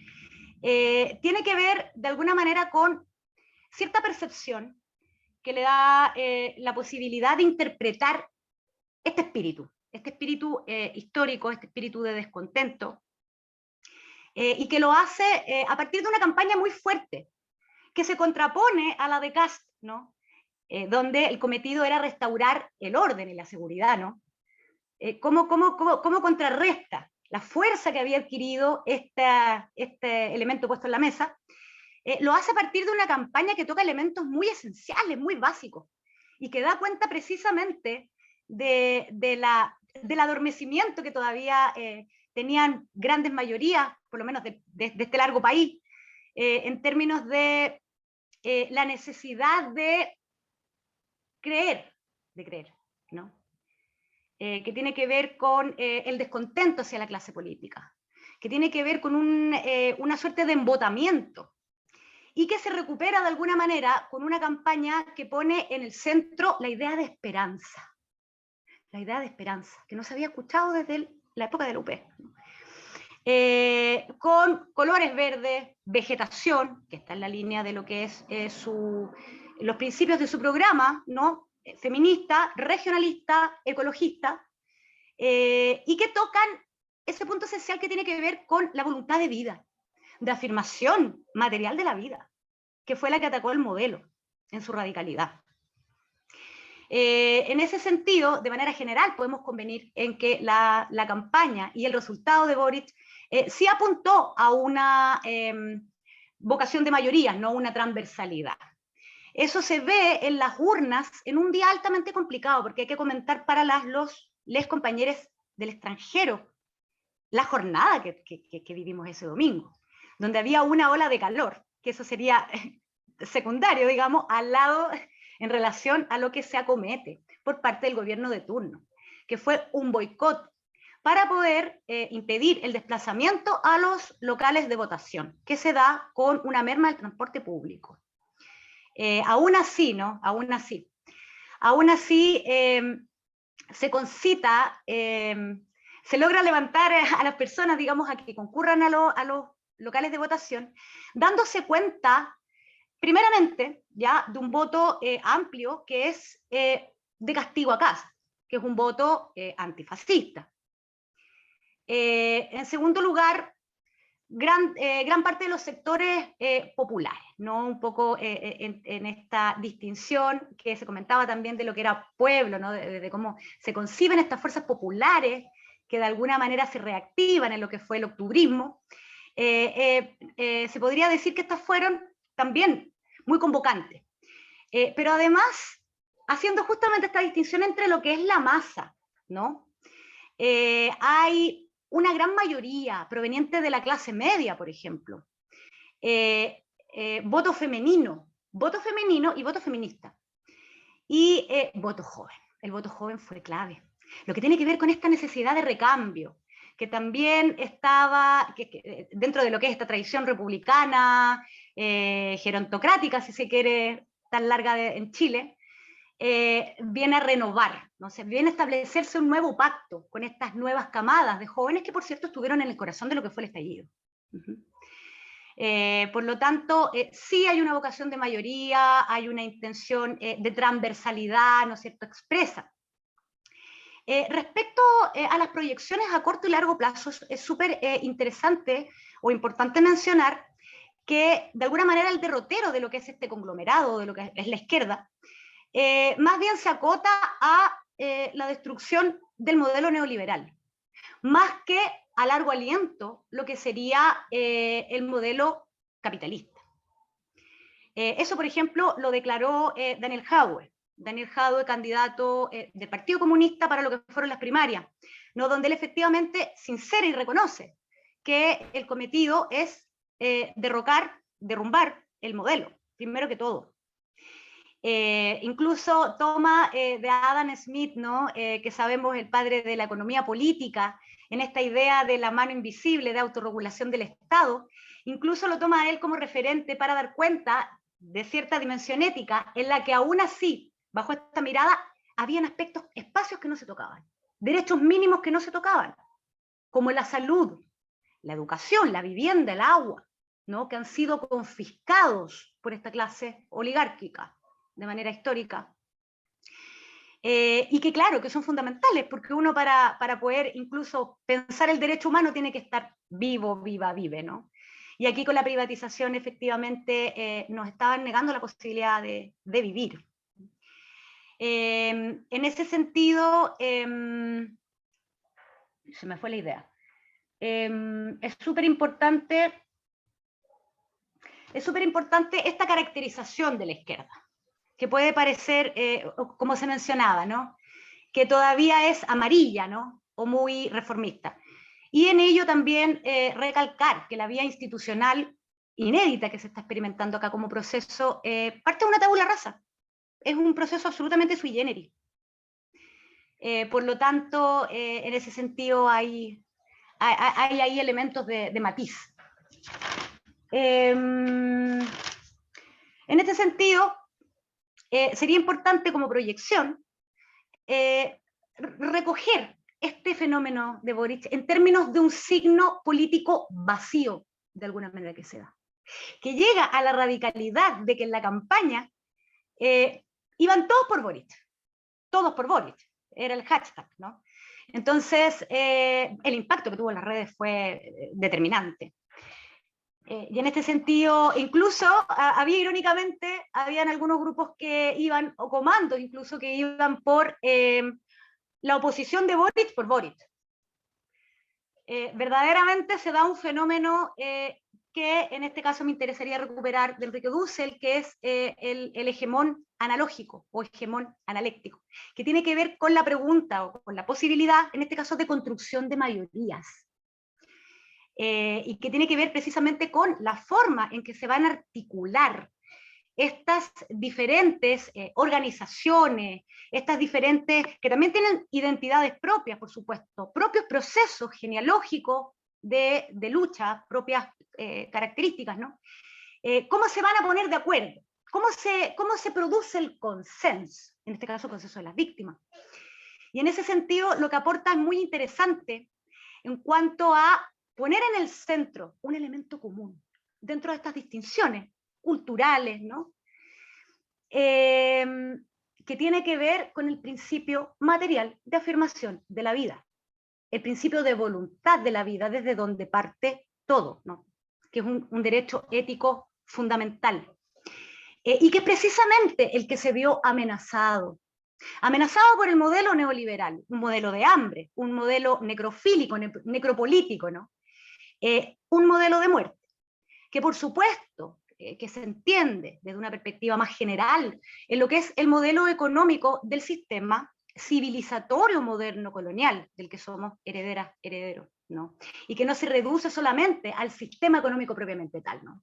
Tiene que ver de alguna manera con cierta percepción que le da la posibilidad de interpretar este espíritu histórico, este espíritu de descontento, y que lo hace a partir de una campaña muy fuerte, que se contrapone a la de Kast, ¿no? Donde el cometido era restaurar el orden y la seguridad, ¿no? ¿Cómo contrarresta la fuerza que había adquirido este elemento puesto en la mesa? Lo hace a partir de una campaña que toca elementos muy esenciales, muy básicos, y que da cuenta precisamente del adormecimiento que todavía tenían grandes mayorías, por lo menos de este largo país, en términos de la necesidad de creer, ¿no? Que tiene que ver con el descontento hacia la clase política, que tiene que ver con una suerte de embotamiento, y que se recupera de alguna manera con una campaña que pone en el centro la idea de esperanza, que no se había escuchado desde la época del UP, ¿no? Con colores verdes, vegetación, que está en la línea de lo que es los principios de su programa, ¿no?, feminista, regionalista, ecologista, y que tocan ese punto esencial que tiene que ver con la voluntad de vida, de afirmación material de la vida, que fue la que atacó el modelo en su radicalidad. En ese sentido, de manera general, podemos convenir en que la campaña y el resultado de Boric sí apuntó a una vocación de mayoría, no una transversalidad. Eso se ve en las urnas en un día altamente complicado, porque hay que comentar para les compañeros del extranjero la jornada que vivimos ese domingo, donde había una ola de calor, que eso sería secundario, digamos, al lado en relación a lo que se acomete por parte del gobierno de turno, que fue un boicot para poder impedir el desplazamiento a los locales de votación, que se da con una merma del transporte público. Aún así, ¿no? Aún así se concita, se logra levantar a las personas, digamos, a que concurran a los locales de votación, dándose cuenta, primeramente, ya de un voto amplio que es de castigo a Kast, que es un voto antifascista. En segundo lugar, gran parte de los sectores populares, ¿no? Un poco en esta distinción que se comentaba también de lo que era pueblo, ¿no? De cómo se conciben estas fuerzas populares que de alguna manera se reactivan en lo que fue el octubrismo. Se podría decir que estas fueron también muy convocantes, pero además haciendo justamente esta distinción entre lo que es la masa, ¿no? Hay una gran mayoría proveniente de la clase media, por ejemplo, voto femenino y voto feminista, y voto joven. El voto joven fue clave. Lo que tiene que ver con esta necesidad de recambio, que también estaba dentro de lo que es esta tradición republicana, gerontocrática, si se quiere, tan larga en Chile, viene a renovar, ¿no? Viene a establecerse un nuevo pacto con estas nuevas camadas de jóvenes que, por cierto, estuvieron en el corazón de lo que fue el estallido. Por lo tanto, sí hay una vocación de mayoría, hay una intención de transversalidad, ¿no es cierto?, expresa. Respecto a las proyecciones a corto y largo plazo, es súper interesante o importante mencionar que, de alguna manera, el derrotero de lo que es este conglomerado, de lo que es la izquierda, más bien se acota a la destrucción del modelo neoliberal, más que a largo aliento lo que sería el modelo capitalista. Eso, por ejemplo, lo declaró Daniel Jadwe, candidato del Partido Comunista para lo que fueron las primarias, ¿no? Donde él efectivamente sincera y reconoce que el cometido es derrumbar el modelo, primero que todo. Incluso toma de Adam Smith, ¿no? Que sabemos el padre de la economía política, en esta idea de la mano invisible de autorregulación del Estado, incluso lo toma a él como referente para dar cuenta de cierta dimensión ética en la que aún así, bajo esta mirada, habían espacios que no se tocaban, derechos mínimos que no se tocaban, como la salud, la educación, la vivienda, el agua, ¿no? Que han sido confiscados por esta clase oligárquica de manera histórica, y que claro, que son fundamentales, porque uno para poder incluso pensar el derecho humano tiene que estar vivo, vive, ¿no? Y aquí con la privatización efectivamente nos estaban negando la posibilidad de vivir. En ese sentido, se me fue la idea, es súper importante esta caracterización de la izquierda, que puede parecer, como se mencionaba, ¿no? Que todavía es amarilla, ¿no? O muy reformista. Y en ello también recalcar que la vía institucional inédita que se está experimentando acá como proceso parte de una tabula rasa. Es un proceso absolutamente sui generis. Por lo tanto, en ese sentido hay elementos de matiz. En este sentido, sería importante como proyección recoger este fenómeno de Boric en términos de un signo político vacío, de alguna manera que se da, que llega a la radicalidad de que en la campaña iban todos por Boric, era el hashtag, ¿no? Entonces, el impacto que tuvo en las redes fue determinante. Y en este sentido, incluso había irónicamente, habían algunos grupos que iban, o comandos incluso, que iban por la oposición de Boric por Boric. Verdaderamente se da un fenómeno que en este caso me interesaría recuperar de Enrique Dussel, que es el hegemón analógico o hegemón analéctico, que tiene que ver con la pregunta o con la posibilidad, en este caso, de construcción de mayorías. Y que tiene que ver precisamente con la forma en que se van a articular estas diferentes organizaciones, estas diferentes, que también tienen identidades propias, por supuesto, propios procesos genealógicos de lucha, propias características, ¿no? ¿Cómo se van a poner de acuerdo? ¿Cómo se produce el consenso? En este caso, el consenso de las víctimas. Y en ese sentido, lo que aporta es muy interesante en cuanto a poner en el centro un elemento común dentro de estas distinciones culturales, ¿no? Que tiene que ver con el principio material de afirmación de la vida, el principio de voluntad de la vida, desde donde parte todo, ¿no? Que es un derecho ético fundamental, y que es precisamente el que se vio amenazado por el modelo neoliberal, un modelo de hambre, un modelo necrofílico, necropolítico, ¿no? Un modelo de muerte, que por supuesto que se entiende desde una perspectiva más general en lo que es el modelo económico del sistema civilizatorio moderno colonial, del que somos herederos, ¿no? Y que no se reduce solamente al sistema económico propiamente tal, ¿no?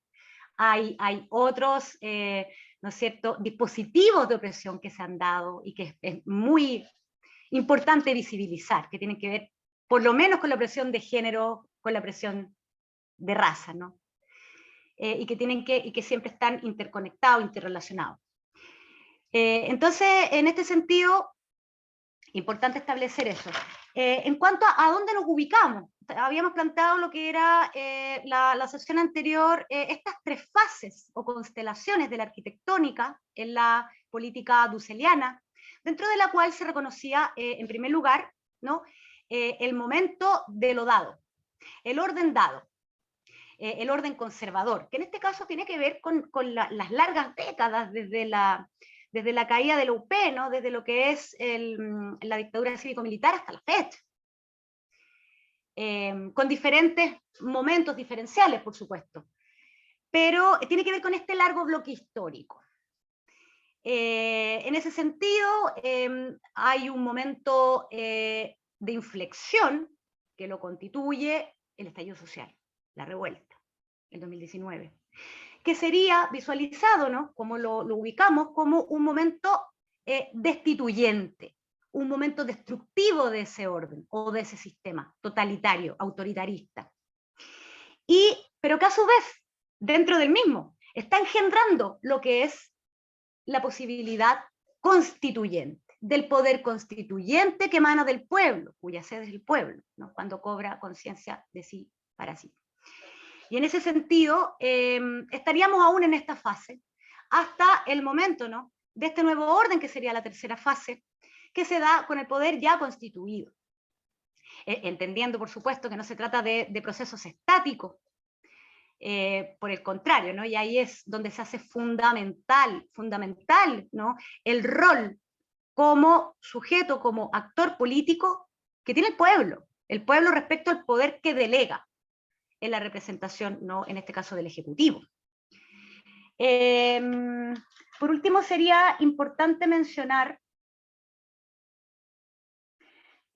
Hay otros, ¿no es cierto?, dispositivos de opresión que se han dado y que es muy importante visibilizar, que tienen que ver por lo menos con la opresión de género, con la opresión de raza, ¿no? Y que siempre están interconectados, interrelacionados. Entonces, en este sentido, importante establecer eso. En cuanto a dónde nos ubicamos, habíamos planteado lo que era la sesión anterior, estas tres fases o constelaciones de la arquitectónica en la política dusseliana, dentro de la cual se reconocía, en primer lugar, ¿no?, el momento de lo dado, el orden dado, el orden conservador, que en este caso tiene que ver con las largas décadas desde la caída de la UP, ¿no?, desde lo que es la dictadura cívico-militar hasta la fecha, con diferentes momentos diferenciales, por supuesto, pero tiene que ver con este largo bloque histórico. En ese sentido, hay un momento de inflexión que lo constituye el estallido social, la revuelta, el 2019, que sería visualizado, ¿no?, como lo ubicamos, como un momento destituyente, un momento destructivo de ese orden o de ese sistema totalitario, autoritarista. Pero que a su vez, dentro del mismo, está engendrando lo que es la posibilidad constituyente, del poder constituyente que emana del pueblo, cuya sede es el pueblo, ¿no?, cuando cobra conciencia de sí para sí. Y en ese sentido, estaríamos aún en esta fase, hasta el momento, ¿no?, de este nuevo orden, que sería la tercera fase, que se da con el poder ya constituido. Entendiendo, por supuesto, que no se trata de procesos estáticos, por el contrario, ¿no?, y ahí es donde se hace fundamental, ¿no?, el rol como sujeto, como actor político que tiene el pueblo respecto al poder que delega en la representación, ¿no?, en este caso del Ejecutivo. Por último, sería importante mencionar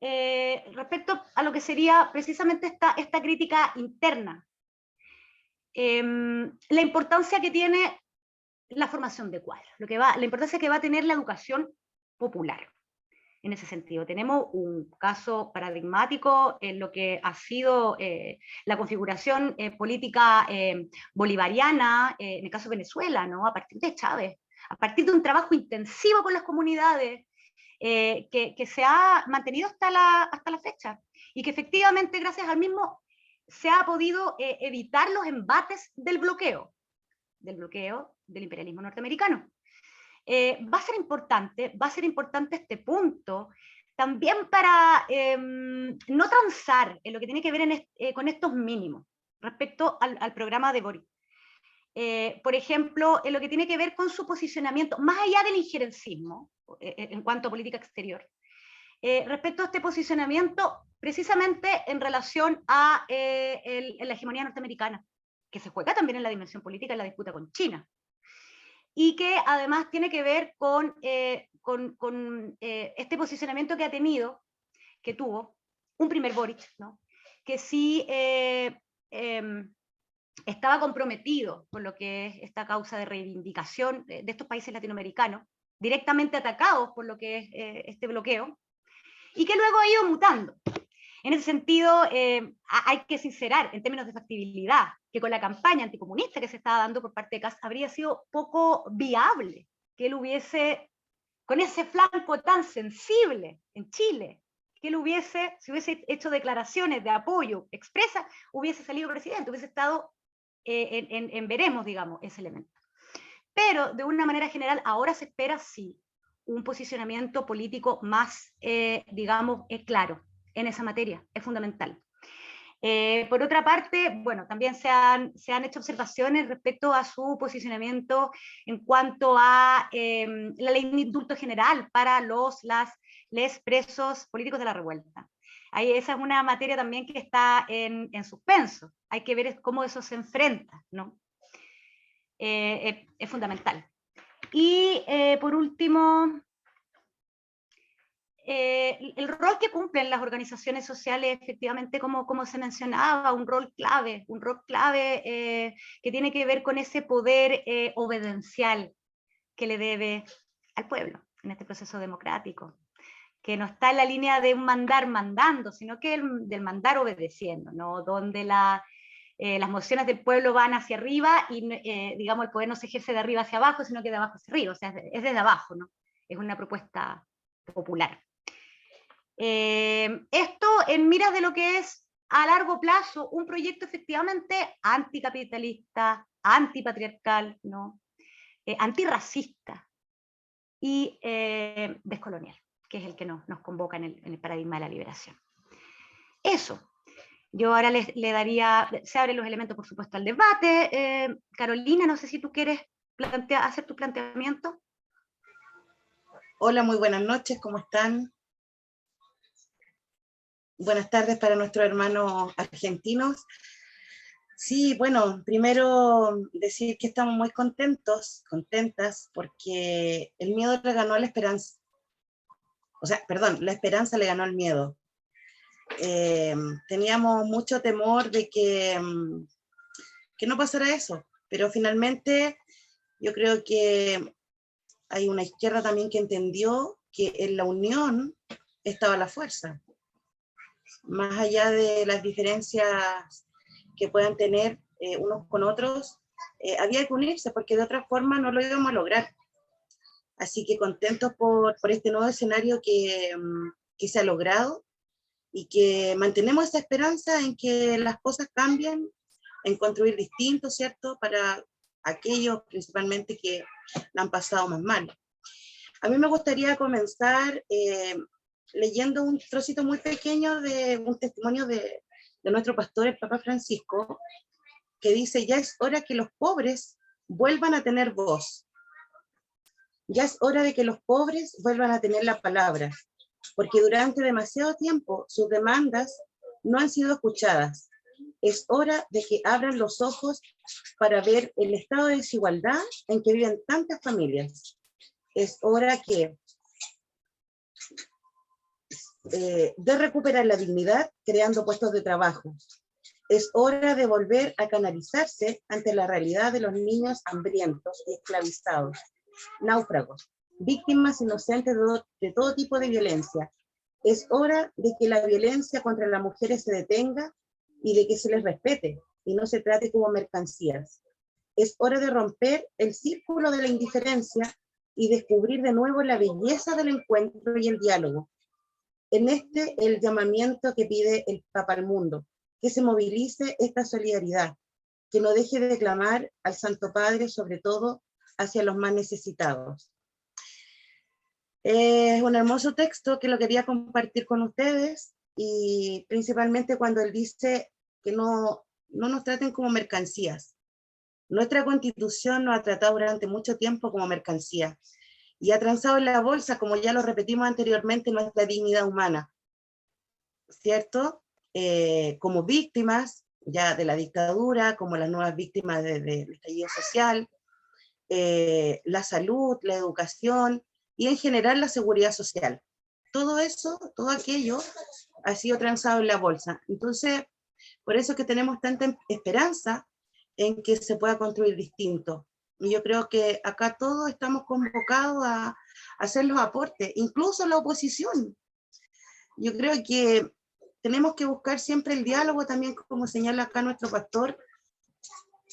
respecto a lo que sería precisamente esta crítica interna, la importancia que tiene la formación de cuadros, la importancia que va a tener la educación popular. En ese sentido, tenemos un caso paradigmático en lo que ha sido la configuración política bolivariana, en el caso de Venezuela, ¿no?, a partir de Chávez, a partir de un trabajo intensivo con las comunidades, que se ha mantenido hasta la fecha, y que efectivamente, gracias al mismo, se ha podido evitar los embates del bloqueo del imperialismo norteamericano. Va a ser importante este punto, también para no transar en lo que tiene que ver con estos mínimos. respecto al programa de Boric. Por ejemplo, en lo que tiene que ver con su posicionamiento, más allá del injerencismo, en cuanto a política exterior, respecto a este posicionamiento, precisamente en relación a la hegemonía norteamericana, que se juega también en la dimensión política en la disputa con China, y que además tiene que ver con este posicionamiento que tuvo un primer Boric, ¿no? Que sí estaba comprometido con lo que es esta causa de reivindicación de estos países latinoamericanos, directamente atacados por lo que es este bloqueo, y que luego ha ido mutando. En ese sentido, hay que sincerar, en términos de factibilidad, que con la campaña anticomunista que se estaba dando por parte de Kast, habría sido poco viable que él hubiese, con ese flanco tan sensible en Chile, que él hubiese, si hubiese hecho declaraciones de apoyo expresas, hubiese salido presidente, hubiese estado en veremos, digamos, ese elemento. Pero, de una manera general, ahora se espera, sí, un posicionamiento político más, digamos, claro en esa materia, es fundamental. Por otra parte, bueno, también se han hecho observaciones respecto a su posicionamiento en cuanto a la ley de indulto general para les presos políticos de la revuelta. Ahí, esa es una materia también que está en suspenso. Hay que ver cómo eso se enfrenta, ¿no? Es fundamental. Y por último, el rol que cumplen las organizaciones sociales, efectivamente, como se mencionaba, un rol clave que tiene que ver con ese poder obedencial que le debe al pueblo en este proceso democrático, que no está en la línea de un mandar mandando, sino que del mandar obedeciendo, ¿no? Donde las mociones del pueblo van hacia arriba y, digamos, el poder no se ejerce de arriba hacia abajo, sino que de abajo hacia arriba, o sea, es desde abajo, ¿no? Es una propuesta popular. Esto en miras de lo que es a largo plazo un proyecto efectivamente anticapitalista, antipatriarcal, ¿no? Antirracista y descolonial, que es el que nos convoca en el paradigma de la liberación. Eso. Yo ahora le daría, se abren los elementos, por supuesto, al debate. Carolina, no sé si tú quieres hacer tu planteamiento. Hola, muy buenas noches, ¿cómo están? Buenas tardes para nuestros hermanos argentinos. Sí, bueno, primero decir que estamos muy contentas, porque el miedo le ganó a la esperanza. O sea, perdón, la esperanza le ganó al miedo. Teníamos mucho temor de que no pasara eso, pero finalmente yo creo que hay una izquierda también que entendió que en la unión estaba la fuerza. Más allá de las diferencias que puedan tener unos con otros, había que unirse porque de otra forma no lo íbamos a lograr. Así que contentos por este nuevo escenario que se ha logrado y que mantenemos esa esperanza en que las cosas cambien, en construir distinto, ¿cierto? Para aquellos principalmente que la han pasado más mal. A mí me gustaría comenzar leyendo un trocito muy pequeño de un testimonio de nuestro pastor, el Papa Francisco, que dice: ya es hora que los pobres vuelvan a tener voz. Ya es hora de que los pobres vuelvan a tener la palabra, porque durante demasiado tiempo sus demandas no han sido escuchadas. Es hora de que abran los ojos para ver el estado de desigualdad en que viven tantas familias. Es hora de recuperar la dignidad creando puestos de trabajo. Es hora de volver a canalizarse ante la realidad de los niños hambrientos y esclavizados, náufragos, víctimas inocentes de todo tipo de violencia. Es hora de que la violencia contra las mujeres se detenga y de que se les respete y no se trate como mercancías. Es hora de romper el círculo de la indiferencia y descubrir de nuevo la belleza del encuentro y el diálogo. En el llamamiento que pide el Papa al mundo, que se movilice esta solidaridad, que no deje de clamar al Santo Padre, sobre todo hacia los más necesitados. Es un hermoso texto que lo quería compartir con ustedes, y principalmente cuando él dice que no no nos traten como mercancías. Nuestra Constitución nos ha tratado durante mucho tiempo como mercancía y ha transado en la bolsa, como ya lo repetimos anteriormente, nuestra dignidad humana, ¿cierto? Como víctimas ya de la dictadura, como las nuevas víctimas del estallido social, la salud, la educación y en general la seguridad social. Todo eso, todo aquello ha sido transado en la bolsa. Entonces, por eso es que tenemos tanta esperanza en que se pueda construir distinto. Y yo creo que acá todos estamos convocados a hacer los aportes, incluso la oposición. Yo creo que tenemos que buscar siempre el diálogo también, como señala acá nuestro pastor,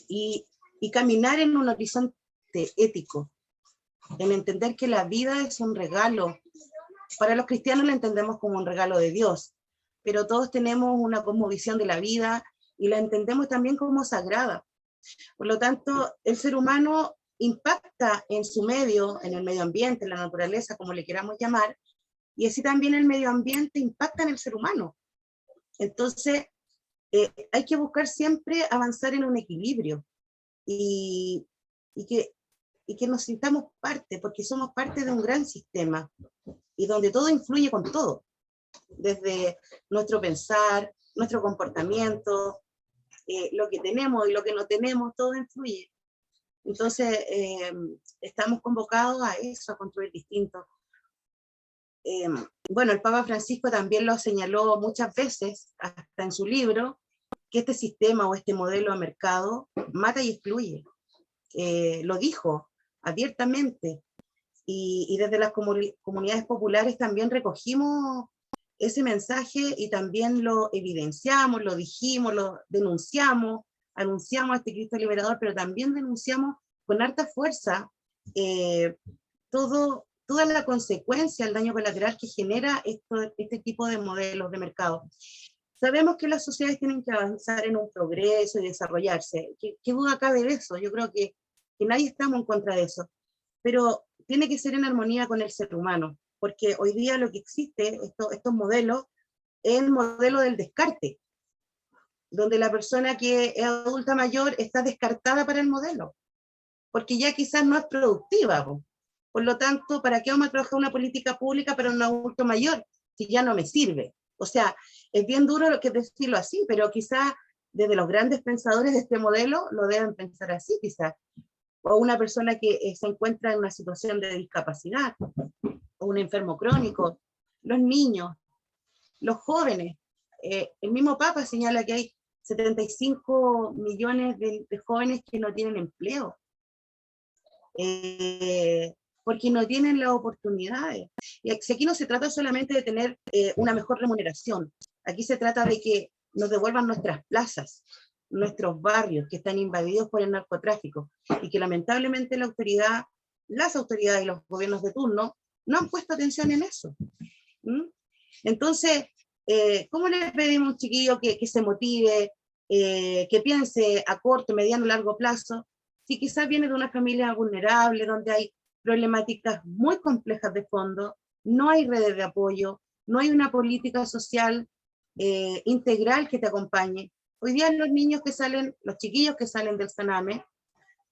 y caminar en un horizonte ético, en entender que la vida es un regalo. Para los cristianos la entendemos como un regalo de Dios, pero todos tenemos una cosmovisión de la vida y la entendemos también como sagrada. Por lo tanto, el ser humano impacta en su medio, en el medio ambiente, en la naturaleza, como le queramos llamar, y así también el medio ambiente impacta en el ser humano. Entonces, hay que buscar siempre avanzar en un equilibrio y que nos sintamos parte, porque somos parte de un gran sistema y donde todo influye con todo, desde nuestro pensar, nuestro comportamiento, lo que tenemos y lo que no tenemos, todo influye. Entonces, estamos convocados a eso, a construir distinto. Bueno, el Papa Francisco también lo señaló muchas veces, hasta en su libro, que este sistema o este modelo de mercado mata y excluye. Lo dijo abiertamente, y desde las comunidades populares también recogimos ese mensaje y también lo evidenciamos, lo dijimos, lo denunciamos, anunciamos a este Cristo liberador, pero también denunciamos con harta fuerza toda la consecuencia, el daño colateral que genera este tipo de modelos de mercado. Sabemos que las sociedades tienen que avanzar en un progreso y desarrollarse. ¿Qué duda cabe de eso? Yo creo que nadie estamos en contra de eso, pero tiene que ser en armonía con el ser humano, porque hoy día lo que existe, estos modelos, es el modelo del descarte, donde la persona que es adulta mayor está descartada para el modelo, porque ya quizás no es productiva. Por lo tanto, ¿para qué vamos a trabajar una política pública para un adulto mayor si ya no me sirve? O sea, es bien duro lo que decirlo así, pero quizás desde los grandes pensadores de este modelo lo deben pensar así, quizás. O una persona que se encuentra en una situación de discapacidad, o un enfermo crónico, los niños, los jóvenes. El mismo Papa señala que hay 75 millones de jóvenes que no tienen empleo, porque no tienen las oportunidades. Y aquí no se trata solamente de tener una mejor remuneración, aquí se trata de que nos devuelvan nuestras plazas, nuestros barrios que están invadidos por el narcotráfico, y que lamentablemente las autoridades y los gobiernos de turno no han puesto atención en eso. Entonces, ¿cómo le pedimos a un chiquillo que se motive, que piense a corto, mediano, largo plazo, si quizás viene de una familia vulnerable, donde hay problemáticas muy complejas de fondo, no hay redes de apoyo, no hay una política social integral que te acompañe? Hoy día los niños que salen, los chiquillos que salen del Saname,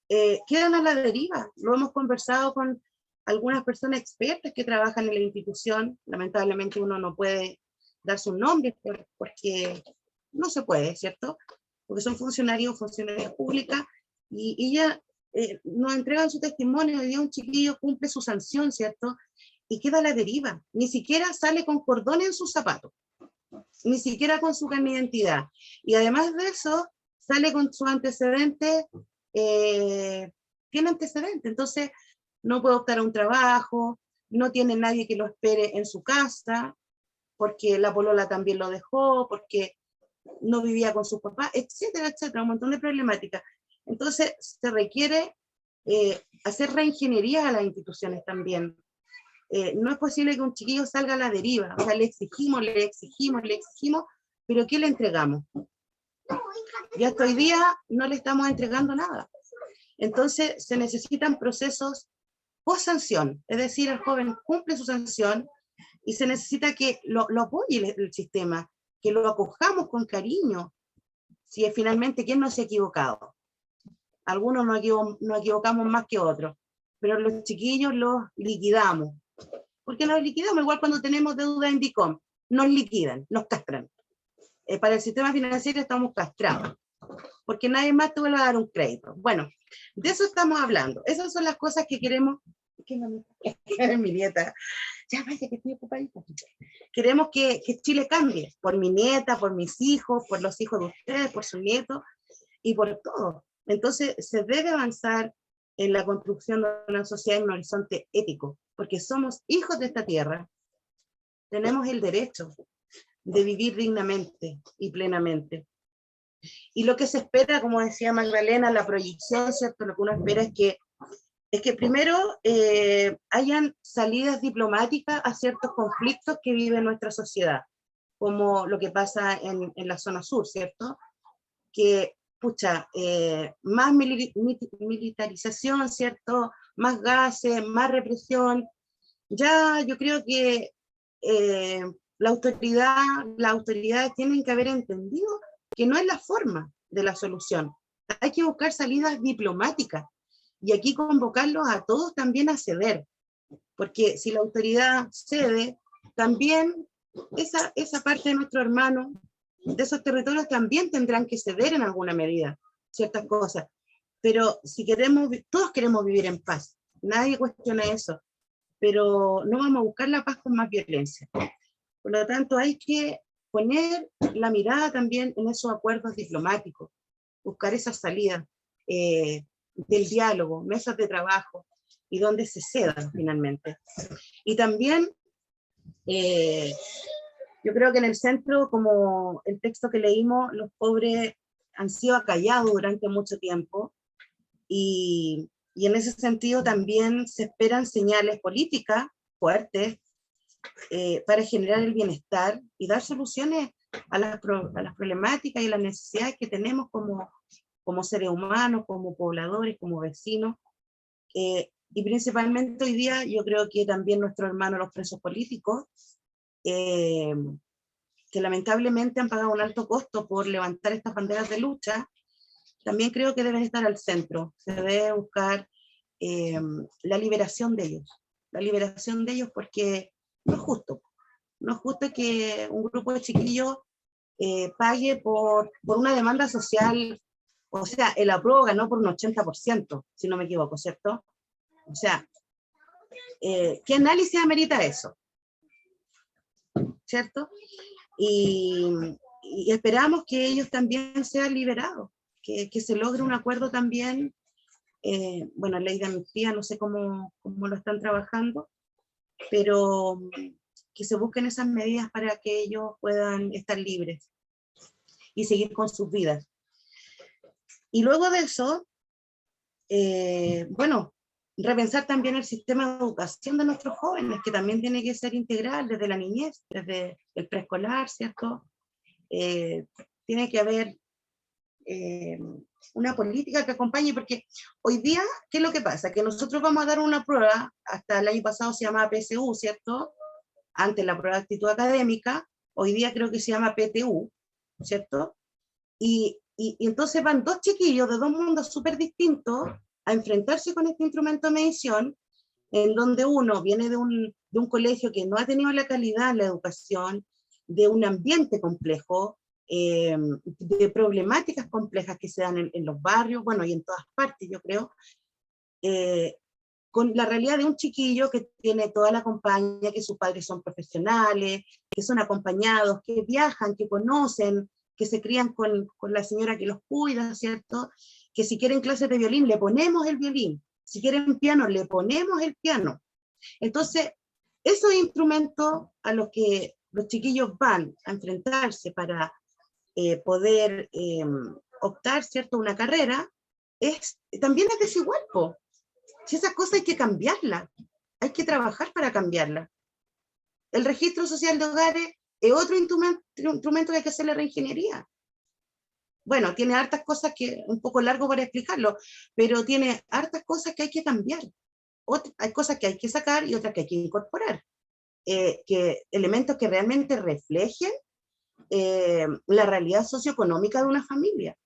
quedan a la deriva. Lo hemos conversado con algunas personas expertas que trabajan en la institución. Lamentablemente uno no puede dar sus nombres porque no se puede, ¿cierto? Porque son funcionarias públicas, y ya nos entregan su testimonio. Hoy día un chiquillo cumple su sanción, ¿cierto? Y queda a la deriva. Ni siquiera sale con cordón en sus zapatos, ni siquiera con su carnet de identidad. Y además de eso, sale con su antecedente, tiene antecedente, entonces no puede optar a un trabajo, no tiene nadie que lo espere en su casa, porque la polola también lo dejó, porque no vivía con su papá, etcétera, etcétera, un montón de problemáticas. Entonces se requiere hacer reingeniería a las instituciones también. No es posible que un chiquillo salga a la deriva. O sea, le exigimos, pero ¿qué le entregamos? Y hasta hoy día no le estamos entregando nada. Entonces se necesitan procesos post sanción, es decir, el joven cumple su sanción y se necesita que lo apoye el sistema, que lo acojamos con cariño, si finalmente quién no se ha equivocado. Algunos nos equivocamos más que otros, pero los chiquillos los liquidamos. ¿Por qué nos liquidamos? Igual cuando tenemos deuda en DICOM, nos liquidan, nos castran. Para el sistema financiero estamos castrados, porque nadie más te vuelve a dar un crédito. Bueno, de eso estamos hablando. Esas son las cosas que queremos. Mi nieta, ya vaya que estoy ocupadita. Queremos que Chile cambie, por mi nieta, por mis hijos, por los hijos de ustedes, por sus nietos y por todo. Entonces se debe avanzar en la construcción de una sociedad en un horizonte ético, porque somos hijos de esta tierra, tenemos el derecho de vivir dignamente y plenamente. Y lo que se espera, como decía Magdalena, la proyección, ¿cierto? Lo que uno espera es que primero hayan salidas diplomáticas a ciertos conflictos que vive nuestra sociedad, como lo que pasa en la zona sur, ¿cierto? Que, pucha, más militarización, ¿cierto? Más gases, más represión. Ya yo creo que las autoridades tienen que haber entendido que no es la forma de la solución. Hay que buscar salidas diplomáticas y aquí convocarlos a todos también a ceder, porque si la autoridad cede, también esa parte de nuestro hermano, de esos territorios también tendrán que ceder en alguna medida ciertas cosas. Pero si todos queremos vivir en paz, nadie cuestiona eso, pero no vamos a buscar la paz con más violencia. Por lo tanto, hay que poner la mirada también en esos acuerdos diplomáticos, buscar esas salidas del diálogo, mesas de trabajo, y donde se cedan finalmente. Y también, yo creo que en el centro, como el texto que leímos, los pobres han sido acallados durante mucho tiempo, y en ese sentido también se esperan señales políticas fuertes para generar el bienestar y dar soluciones a las problemáticas y las necesidades que tenemos como seres humanos, como pobladores, como vecinos. Y principalmente hoy día yo creo que también nuestros hermanos, los presos políticos, que lamentablemente han pagado un alto costo por levantar estas banderas de lucha, también creo que deben estar al centro. Se debe buscar la liberación de ellos, porque no es justo. No es justo que un grupo de chiquillos pague por una demanda social. O sea, el apruebo ganó por un 80%, si no me equivoco, ¿cierto? O sea, ¿qué análisis amerita eso? ¿Cierto? Y esperamos que ellos también sean liberados, que se logre un acuerdo también, bueno, ley de amnistía, no sé cómo lo están trabajando, pero que se busquen esas medidas para que ellos puedan estar libres y seguir con sus vidas. Y luego de eso, bueno, repensar también el sistema de educación de nuestros jóvenes, que también tiene que ser integral desde la niñez, desde el preescolar, ¿cierto? Tiene que haber una política que acompañe, porque hoy día, ¿qué es lo que pasa? Que nosotros vamos a dar una prueba, hasta el año pasado se llamaba PSU, ¿cierto? Antes la prueba de actitud académica, hoy día creo que se llama PTU, ¿cierto? Y entonces van dos chiquillos de dos mundos súper distintos a enfrentarse con este instrumento de medición, en donde uno viene de un colegio que no ha tenido la calidad en la educación, de un ambiente complejo, de problemáticas complejas que se dan en los barrios, bueno, y en todas partes, yo creo, con la realidad de un chiquillo que tiene toda la compañía, que sus padres son profesionales, que son acompañados, que viajan, que conocen, que se crían con la señora que los cuida, ¿cierto? Que si quieren clases de violín, le ponemos el violín. Si quieren piano, le ponemos el piano. Entonces, esos instrumentos a los que los chiquillos van a enfrentarse para poder optar, ¿cierto?, una carrera, también es desigual, po. Si esas cosas hay que cambiarlas, hay que trabajar para cambiarlas. El registro social de hogares es otro instrumento que hay que hacer la reingeniería. Bueno, tiene hartas cosas que, un poco largo para explicarlo, pero tiene hartas cosas que hay que cambiar. Hay cosas que hay que sacar y otras que hay que incorporar. Elementos que realmente reflejen la realidad socioeconómica de una familia,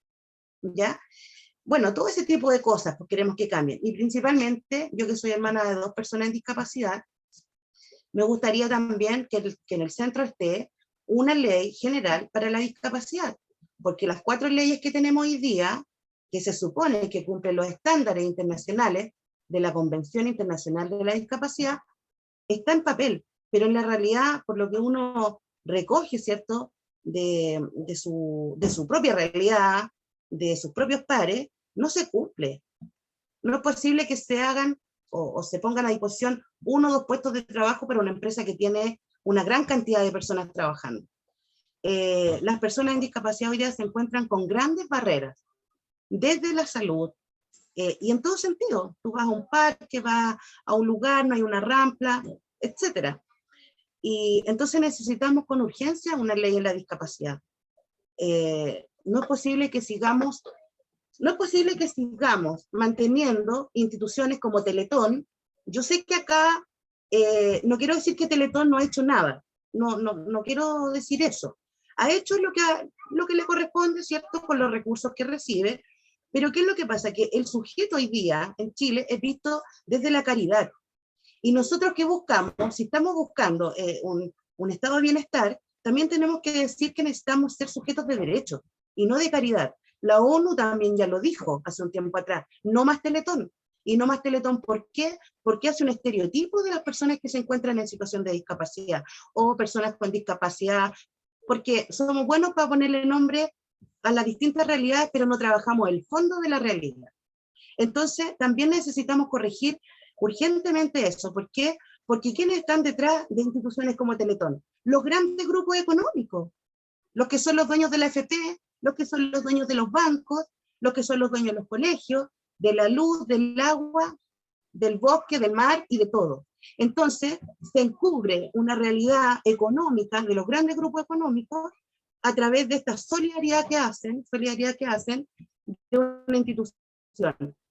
¿ya? Bueno, todo ese tipo de cosas pues, queremos que cambien. Y principalmente, yo que soy hermana de 2 personas en discapacidad, me gustaría también que en el centro esté una ley general para la discapacidad, porque las 4 leyes que tenemos hoy día, que se supone que cumplen los estándares internacionales de la Convención Internacional de la Discapacidad, está en papel, pero en la realidad, por lo que uno recoge, ¿cierto?, de su propia realidad, de sus propios pares, no se cumple. No es posible que se hagan o se pongan a disposición 1 o 2 puestos de trabajo para una empresa que tiene una gran cantidad de personas trabajando. Las personas en discapacidad hoy día se encuentran con grandes barreras, desde la salud, y en todo sentido. Tú vas a un parque, vas a un lugar, no hay una rampa, etc. Y entonces necesitamos con urgencia una ley en la discapacidad. No es posible que sigamos manteniendo instituciones como Teletón. Yo sé que acá, no quiero decir que Teletón no ha hecho nada, no quiero decir eso. Ha hecho lo que le corresponde, ¿cierto?, con los recursos que recibe, pero ¿qué es lo que pasa? Que el sujeto hoy día en Chile es visto desde la caridad. Y nosotros, ¿qué buscamos? Si estamos buscando un estado de bienestar, también tenemos que decir que necesitamos ser sujetos de derecho y no de caridad. La ONU también ya lo dijo hace un tiempo atrás, no más Teletón. Y no más Teletón, ¿por qué? Porque hace un estereotipo de las personas que se encuentran en situación de discapacidad o personas con discapacidad, porque somos buenos para ponerle nombre a las distintas realidades, pero no trabajamos el fondo de la realidad. Entonces, también necesitamos corregir urgentemente eso. ¿Por qué? Porque ¿quiénes están detrás de instituciones como Teletón? Los grandes grupos económicos, los que son los dueños de la AFP, los que son los dueños de los bancos, los que son los dueños de los colegios, de la luz, del agua, del bosque, del mar y de todo. Entonces, se encubre una realidad económica de los grandes grupos económicos a través de esta solidaridad que hacen de una institución.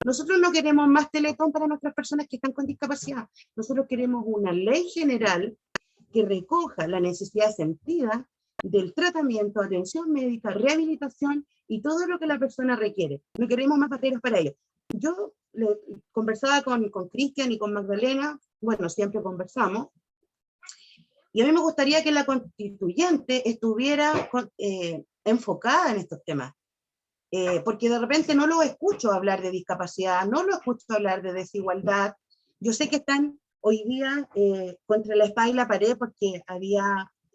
Nosotros no queremos más Teletón para nuestras personas que están con discapacidad. Nosotros queremos una ley general que recoja la necesidad sentida del tratamiento, atención médica, rehabilitación y todo lo que la persona requiere. No queremos más barreras para ello. Yo conversaba con Cristian y con Magdalena, bueno, siempre conversamos, y a mí me gustaría que la constituyente estuviera enfocada en estos temas. Porque de repente no lo escucho hablar de discapacidad, no lo escucho hablar de desigualdad. Yo sé que están hoy día contra la espada y la pared porque había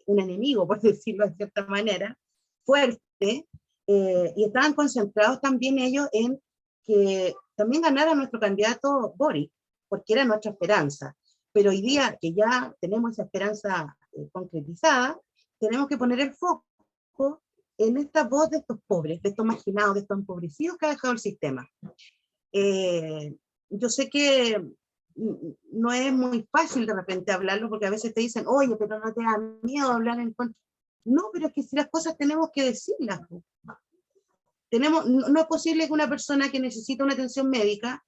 un enemigo, por decirlo de cierta manera, fuerte, y estaban concentrados también ellos en que también ganara nuestro candidato Boric, porque era nuestra esperanza. Pero hoy día que ya tenemos esa esperanza concretizada, tenemos que poner el foco en esta voz de estos pobres, de estos marginados, de estos empobrecidos que ha dejado el sistema. Yo sé que no es muy fácil de repente hablarlo, porque a veces te dicen, oye, pero no te da miedo hablar en contra. No, pero es que si las cosas tenemos que decirlas. No es posible que una persona que necesita una atención médica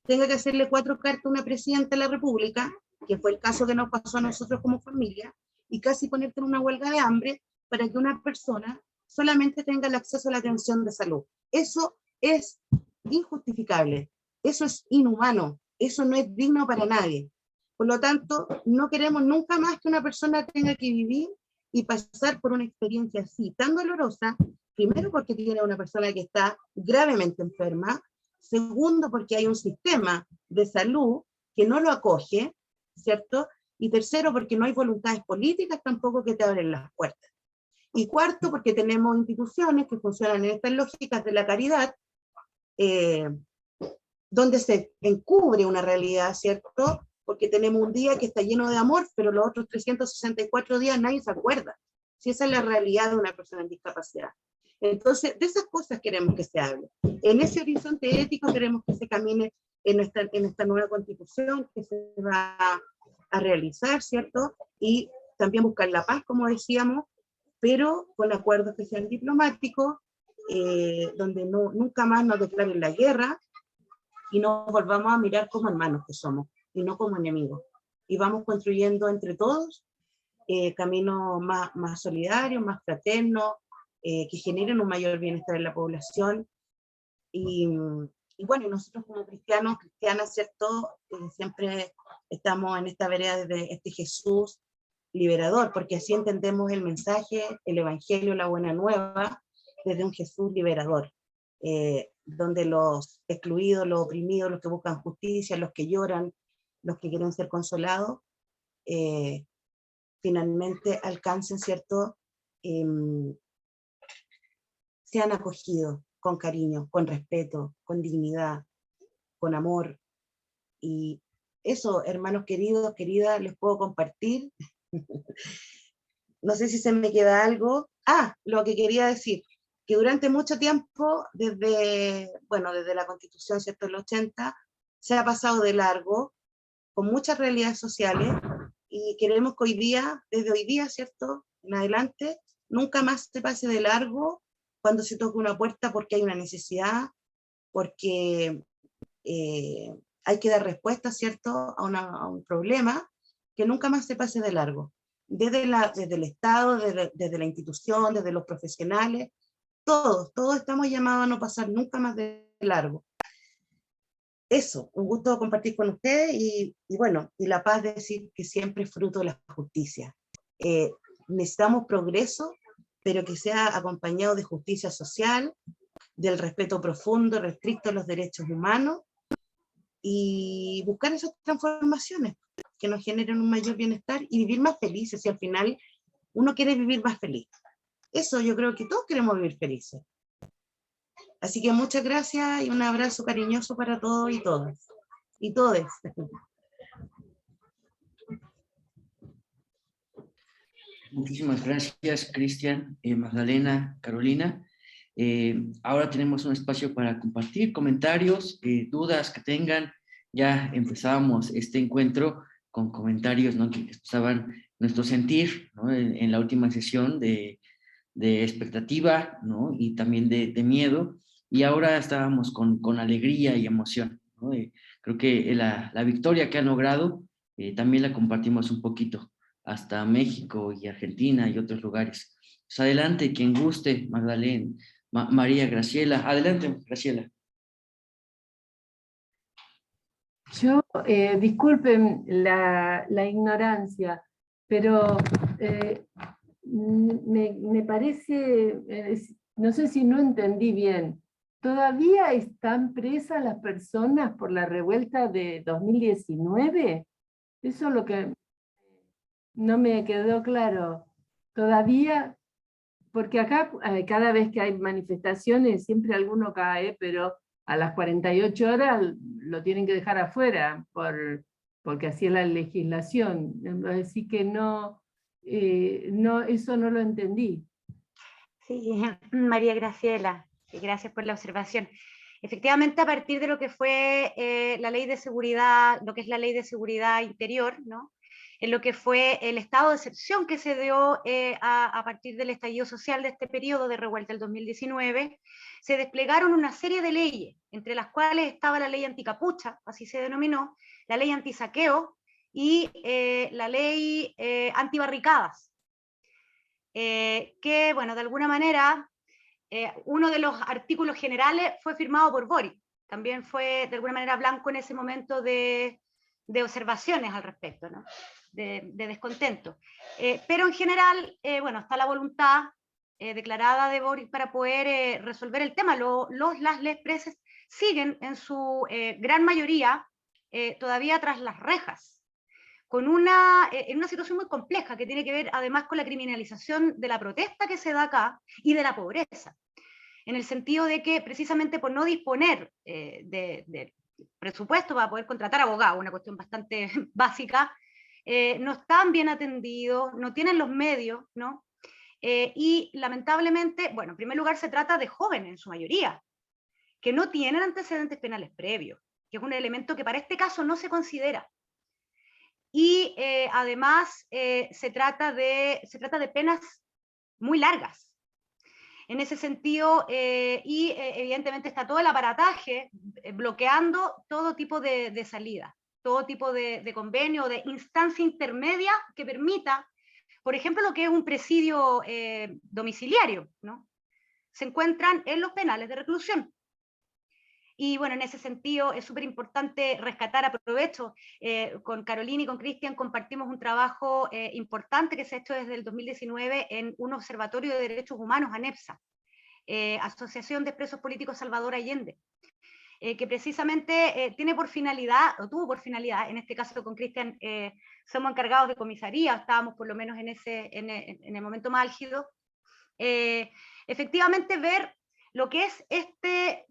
tenga que hacerle 4 cartas a una presidenta de la República, que fue el caso que nos pasó a nosotros como familia, y casi ponerte en una huelga de hambre para que una persona solamente tenga el acceso a la atención de salud. Eso es injustificable, eso es inhumano, eso no es digno para nadie. Por lo tanto, no queremos nunca más que una persona tenga que vivir y pasar por una experiencia así, tan dolorosa, primero porque tiene una persona que está gravemente enferma, segundo porque hay un sistema de salud que no lo acoge, ¿cierto? Y tercero porque no hay voluntades políticas tampoco que te abren las puertas. Y cuarto, porque tenemos instituciones que funcionan en estas lógicas de la caridad, donde se encubre una realidad, ¿cierto? Porque tenemos un día que está lleno de amor, pero los otros 364 días nadie se acuerda. Si esa es la realidad de una persona en discapacidad. Entonces, de esas cosas queremos que se hable. En ese horizonte ético queremos que se camine en esta nueva constitución que se va a realizar, ¿cierto? Y también buscar la paz, como decíamos, pero con acuerdos que sean diplomáticos, donde nunca más nos declaren la guerra y nos volvamos a mirar como hermanos que somos y no como enemigos. Y vamos construyendo entre todos caminos más solidarios, más fraternos, que generen un mayor bienestar en la población. Y bueno, nosotros como cristianos, cristianas, ¿cierto? Siempre estamos en esta vereda de este Jesús liberador, porque así entendemos el mensaje, el evangelio, la buena nueva, desde un Jesús liberador, donde los excluidos, los oprimidos, los que buscan justicia, los que lloran, los que quieren ser consolados, finalmente alcancen, ¿cierto? Sean acogidos con cariño, con respeto, con dignidad, con amor. Y eso, hermanos queridos, queridas, les puedo compartir. No sé si se me queda algo. Lo que quería decir, que durante mucho tiempo, desde la Constitución, ¿cierto?, del 80, se ha pasado de largo, con muchas realidades sociales, y queremos que hoy día, desde hoy día, ¿cierto?, en adelante, nunca más se pase de largo cuando se toque una puerta porque hay una necesidad, porque hay que dar respuesta, ¿cierto?, a un problema, que nunca más se pase de largo. Desde el Estado, desde la institución, desde los profesionales, todos estamos llamados a no pasar nunca más de largo. Eso, un gusto compartir con ustedes y bueno, y la paz, decir que siempre es fruto de la justicia. Necesitamos progreso, pero que sea acompañado de justicia social, del respeto profundo, restricto a los derechos humanos, y buscar esas transformaciones que nos generen un mayor bienestar y vivir más felices, si al final uno quiere vivir más feliz. Eso yo creo que todos queremos vivir felices. Así que muchas gracias y un abrazo cariñoso para todos y todas. Y todes. Muchísimas gracias, Cristian, Magdalena, Carolina. Ahora tenemos un espacio para compartir comentarios, dudas que tengan. Ya empezábamos este encuentro con comentarios, ¿no?, que expresaban nuestro sentir, ¿no?, en la última sesión de expectativa, ¿no?, y también de miedo. Y ahora estábamos con alegría y emoción, ¿no? Creo que la victoria que han logrado también la compartimos un poquito, hasta México y Argentina y otros lugares. Pues adelante, quien guste, Magdalena, María Graciela. Adelante, Graciela. Yo, disculpen la ignorancia, pero me parece, no sé si no entendí bien, ¿todavía están presas las personas por la revuelta de 2019? Eso es lo que no me quedó claro. Todavía, porque acá cada vez que hay manifestaciones siempre alguno cae, pero a las 48 horas lo tienen que dejar afuera, porque así es la legislación. Así que no, eso no lo entendí. Sí, María Graciela, gracias por la observación. Efectivamente, a partir de lo que fue la ley de seguridad, lo que es la ley de seguridad interior, ¿no?, en lo que fue el estado de excepción que se dio a partir del estallido social de este periodo de revuelta del 2019, se desplegaron una serie de leyes, entre las cuales estaba la ley anticapucha, así se denominó, la ley antisaqueo y la ley antibarricadas, que, bueno, de alguna manera, uno de los artículos generales fue firmado por Boric, también fue de alguna manera blanco en ese momento de observaciones al respecto, ¿no?, de descontento. Pero en general, bueno, está la voluntad declarada de Boric para poder resolver el tema. Las expresas siguen en su gran mayoría todavía tras las rejas, en una situación muy compleja que tiene que ver además con la criminalización de la protesta que se da acá y de la pobreza, en el sentido de que precisamente por no disponer de presupuesto para poder contratar abogados, una cuestión bastante básica, no están bien atendidos, no tienen los medios, ¿no? Y lamentablemente, bueno, en primer lugar se trata de jóvenes en su mayoría, que no tienen antecedentes penales previos, que es un elemento que para este caso no se considera. Y además se trata de penas muy largas. En ese sentido, evidentemente está todo el aparataje bloqueando todo tipo de salida, todo tipo de convenio, de instancia intermedia que permita, por ejemplo, lo que es un presidio domiciliario, ¿no? Se encuentran en los penales de reclusión. Y bueno, en ese sentido es súper importante rescatar, aprovecho, con Carolina y con Cristian compartimos un trabajo importante que se ha hecho desde el 2019 en un observatorio de derechos humanos, ANEPSA, Asociación de Presos Políticos Salvador Allende, que precisamente tiene por finalidad, o tuvo por finalidad, en este caso con Cristian somos encargados de comisaría, estábamos por lo menos en el momento más álgido, efectivamente ver lo que es este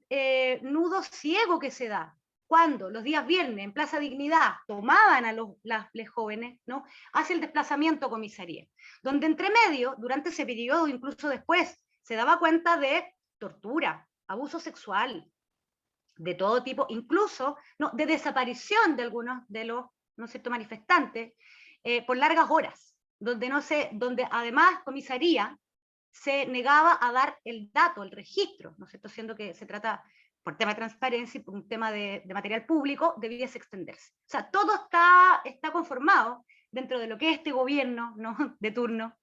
nudo ciego que se da cuando los días viernes en Plaza Dignidad tomaban a las jóvenes, ¿no?, hacia el desplazamiento a comisaría, donde entre medio, durante ese periodo, incluso después, se daba cuenta de tortura, abuso sexual, de todo tipo, incluso, ¿no?, de desaparición de algunos de los, ¿no es cierto?, manifestantes por largas horas, donde además comisaría se negaba a dar el dato, el registro, ¿no es cierto?, siendo que se trata, por tema de transparencia y por un tema de material público, debiese extenderse. O sea, todo está conformado dentro de lo que es este gobierno, ¿no?, de turno,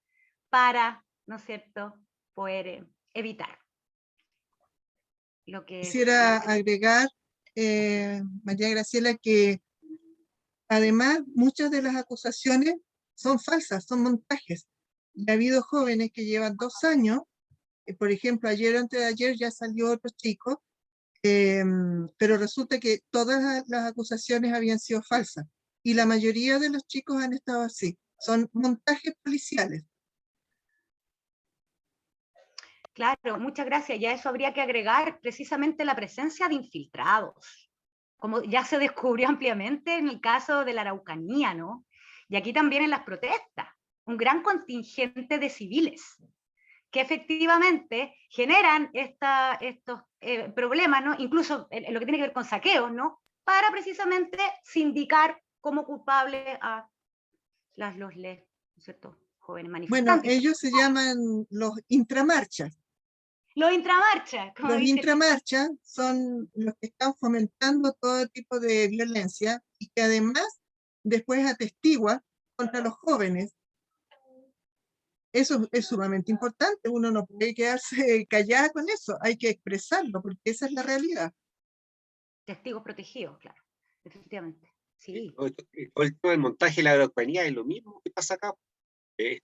para, ¿no es cierto?, poder evitar lo que Quisiera agregar, María Graciela, que además muchas de las acusaciones son falsas, son montajes. Y ha habido jóvenes que llevan 2 años, por ejemplo, ayer o antes de ayer ya salió otro chico, pero resulta que todas las acusaciones habían sido falsas. Y la mayoría de los chicos han estado así. Son montajes policiales. Claro, muchas gracias. Y a eso habría que agregar precisamente la presencia de infiltrados, como ya se descubrió ampliamente en el caso de la Araucanía, ¿no? Y aquí también en las protestas, un gran contingente de civiles que efectivamente generan estos problemas, ¿no?, incluso en lo que tiene que ver con saqueos, ¿no?, para precisamente sindicar como culpables a los ¿no es cierto?, jóvenes Bueno, manifestantes. ellos se llaman los intramarchas. Los intramarchas, como Los dice. intramarchas son los que están fomentando todo tipo de violencia y que además después atestiguan contra los jóvenes. Eso es sumamente importante, uno no puede quedarse callada con eso, hay que expresarlo porque esa es la realidad. Testigos protegidos, claro, efectivamente. Sí. Todo el tema del montaje de la Araucanía es lo mismo que pasa acá.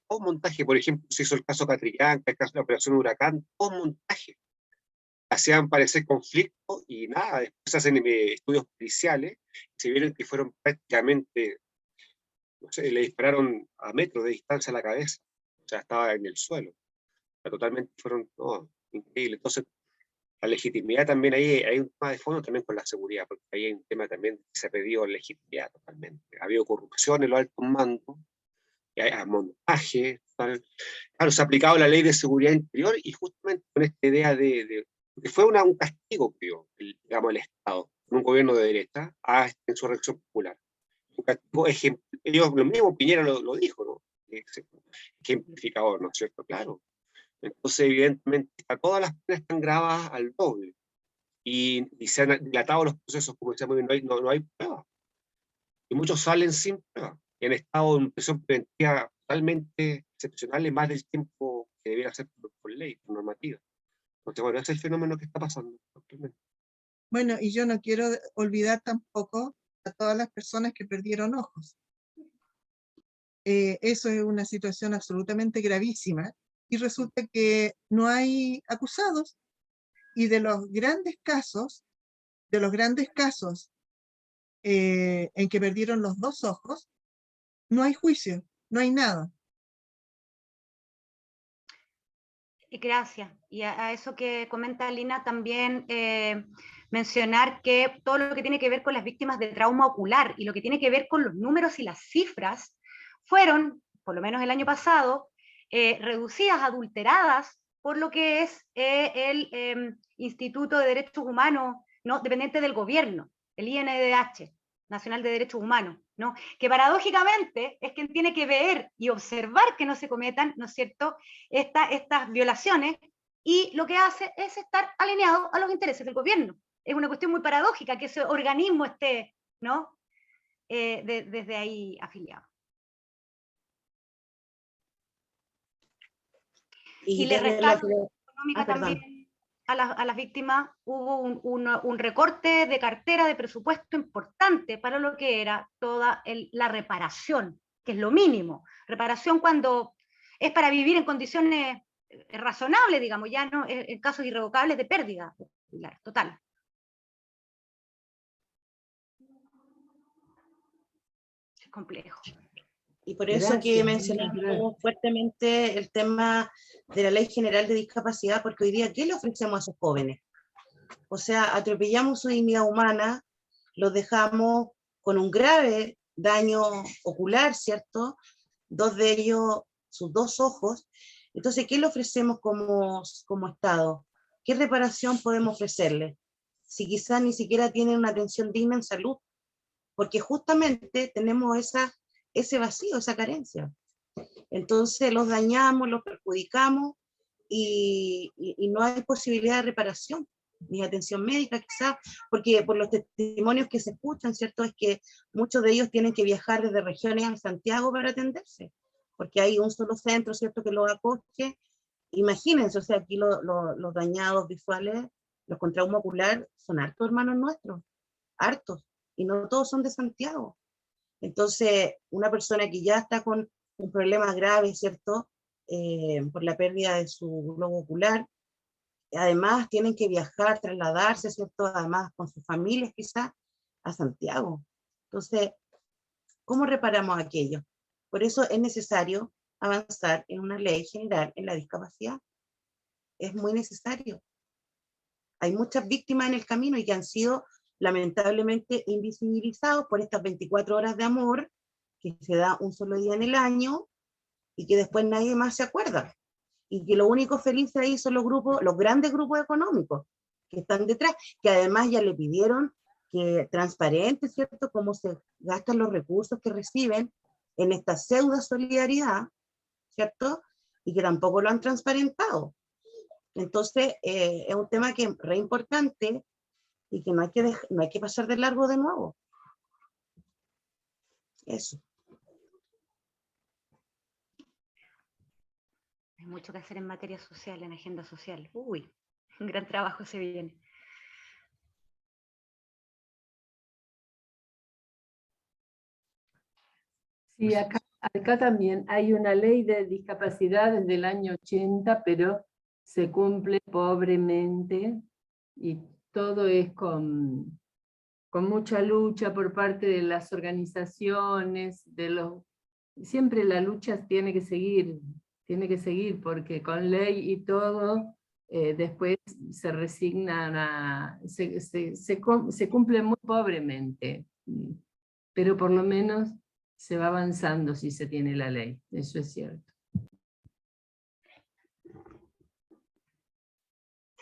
Todo montaje, por ejemplo, se hizo el caso Catrillanca, el caso de la Operación Huracán, todo montaje. Hacían parecer conflictos y nada, después se hacen estudios policiales y se vieron que fueron prácticamente, no sé, le dispararon a metros de distancia a la cabeza, o sea, estaba en el suelo. O sea, totalmente fueron, no, increíble. Entonces, la legitimidad también ahí, hay un tema de fondo también con la seguridad, porque ahí hay un tema también que se ha pedido legitimidad totalmente. Ha habido corrupción en los altos mandos, hay montaje, ¿sabes? Claro, se ha aplicado la ley de seguridad interior y justamente con esta idea que fue un castigo, creo, digamos, el Estado, con un gobierno de derecha, a esta insurrección popular. Un castigo ellos, lo mismo Piñera lo dijo, ¿no? Ejemplificador, ¿no es cierto? Claro. Entonces, evidentemente, todas las penas están grabadas al doble. Y se han dilatado los procesos, como decía muy bien, no hay pruebas. Y muchos salen sin pruebas. Y han estado en prisión preventiva totalmente excepcional en más del tiempo que debiera ser por ley, por normativa. Entonces, bueno, ese es el fenómeno que está pasando actualmente. Bueno, y yo no quiero olvidar tampoco a todas las personas que perdieron ojos. Eso es una situación absolutamente gravísima y resulta que no hay acusados y de los grandes casos en que perdieron los 2 ojos, no hay juicio, no hay nada. Gracias. Y a eso que comenta Lina también mencionar que todo lo que tiene que ver con las víctimas de trauma ocular y lo que tiene que ver con los números y las cifras fueron, por lo menos el año pasado, reducidas, adulteradas por lo que es el Instituto de Derechos Humanos, ¿no?, dependiente del gobierno, el INDH, Nacional de Derechos Humanos, ¿no?, que paradójicamente es quien tiene que ver y observar que no se cometan, ¿no es cierto?, estas violaciones, y lo que hace es estar alineado a los intereses del gobierno. Es una cuestión muy paradójica que ese organismo esté, ¿no?, desde ahí afiliado. Y le desde la restaron económica perdón. también a las víctimas. Hubo un recorte de cartera de presupuesto importante para lo que era toda la reparación, que es lo mínimo. Reparación cuando es para vivir en condiciones razonables, digamos, ya no en casos irrevocables de pérdida total. Es complejo. Y por eso que Gracias, mencionamos fuertemente el tema de la Ley General de Discapacidad, porque hoy día, ¿qué le ofrecemos a esos jóvenes? O sea, atropellamos su dignidad humana, los dejamos con un grave daño ocular, ¿cierto? 2 de ellos, sus 2 ojos. Entonces, ¿qué le ofrecemos como Estado? ¿Qué reparación podemos ofrecerle? Si quizás ni siquiera tienen una atención digna en salud, porque justamente tenemos ese vacío, esa carencia. Entonces los dañamos, los perjudicamos y no hay posibilidad de reparación ni atención médica quizás, porque por los testimonios que se escuchan, ¿cierto? Es que muchos de ellos tienen que viajar desde regiones a Santiago para atenderse, porque hay un solo centro, ¿cierto?, que los acoge. Imagínense, o sea, aquí los dañados visuales, los con trauma ocular, son hartos hermanos nuestros, hartos, y no todos son de Santiago. Entonces, una persona que ya está con un problema grave, ¿cierto?, por la pérdida de su globo ocular, además tienen que viajar, trasladarse, ¿cierto?, además con sus familias quizás, a Santiago. Entonces, ¿cómo reparamos aquello? Por eso es necesario avanzar en una ley general en la discapacidad. Es muy necesario. Hay muchas víctimas en el camino y que han sido lamentablemente invisibilizados por estas 24 horas de amor que se da un solo día en el año y que después nadie más se acuerda. Y que lo único feliz ahí son los grandes grupos económicos que están detrás, que además ya le pidieron que transparente, ¿cierto?, cómo se gastan los recursos que reciben en esta pseudo solidaridad, ¿cierto? Y que tampoco lo han transparentado. Entonces, es un tema que es re importante y que no hay que pasar de largo de nuevo. Eso. Hay mucho que hacer en materia social, en agenda social. Uy, un gran trabajo se viene. Sí, acá también hay una ley de discapacidad desde el año 80, pero se cumple pobremente y todo es con mucha lucha por parte de las organizaciones, siempre la lucha tiene que seguir, porque con ley y todo, después se resignan se cumple muy pobremente, pero por lo menos se va avanzando si se tiene la ley, eso es cierto.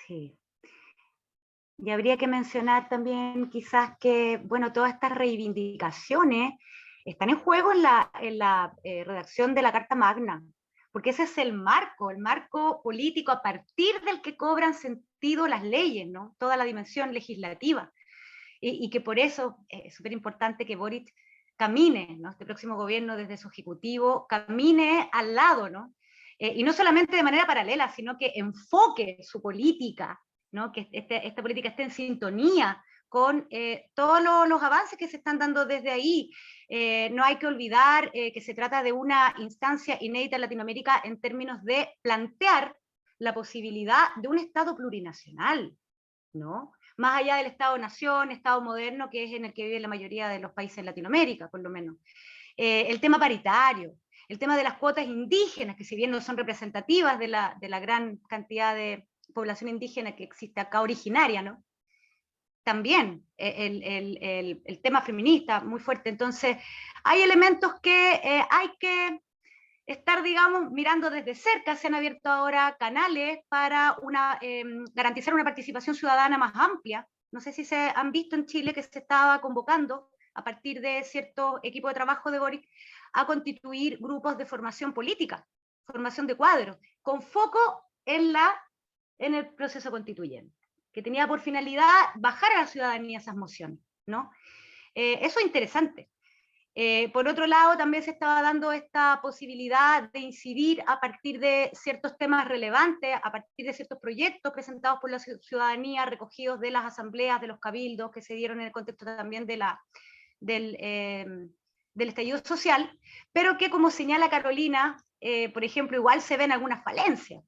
Sí. Y habría que mencionar también quizás que, bueno, todas estas reivindicaciones están en juego en la redacción de la Carta Magna, porque ese es el marco político a partir del que cobran sentido las leyes, ¿no? Toda la dimensión legislativa. Y que por eso es súper importante que Boric camine, ¿no?, este próximo gobierno desde su ejecutivo, camine al lado, ¿no? Y no solamente de manera paralela, sino que enfoque su política, ¿no?, que esta política esté en sintonía con todos los avances que se están dando desde ahí. No hay que olvidar que se trata de una instancia inédita en Latinoamérica en términos de plantear la posibilidad de un Estado plurinacional, ¿no? Más allá del Estado-nación, Estado moderno, que es en el que vive la mayoría de los países en Latinoamérica, por lo menos. El tema paritario, el tema de las cuotas indígenas, que si bien no son representativas de la gran cantidad de población indígena que existe acá originaria, ¿no? También el tema feminista muy fuerte. Entonces, hay elementos que hay que estar, digamos, mirando desde cerca. Se han abierto ahora canales para garantizar una participación ciudadana más amplia. No sé si se han visto en Chile que se estaba convocando a partir de cierto equipo de trabajo de Boric a constituir grupos de formación política, formación de cuadros, con foco en el proceso constituyente, que tenía por finalidad bajar a la ciudadanía esas mociones, ¿no? Eso es interesante. Por otro lado, también se estaba dando esta posibilidad de incidir a partir de ciertos temas relevantes, a partir de ciertos proyectos presentados por la ciudadanía, recogidos de las asambleas, de los cabildos que se dieron en el contexto también de del estallido social, pero que, como señala Carolina, por ejemplo, igual se ven algunas falencias.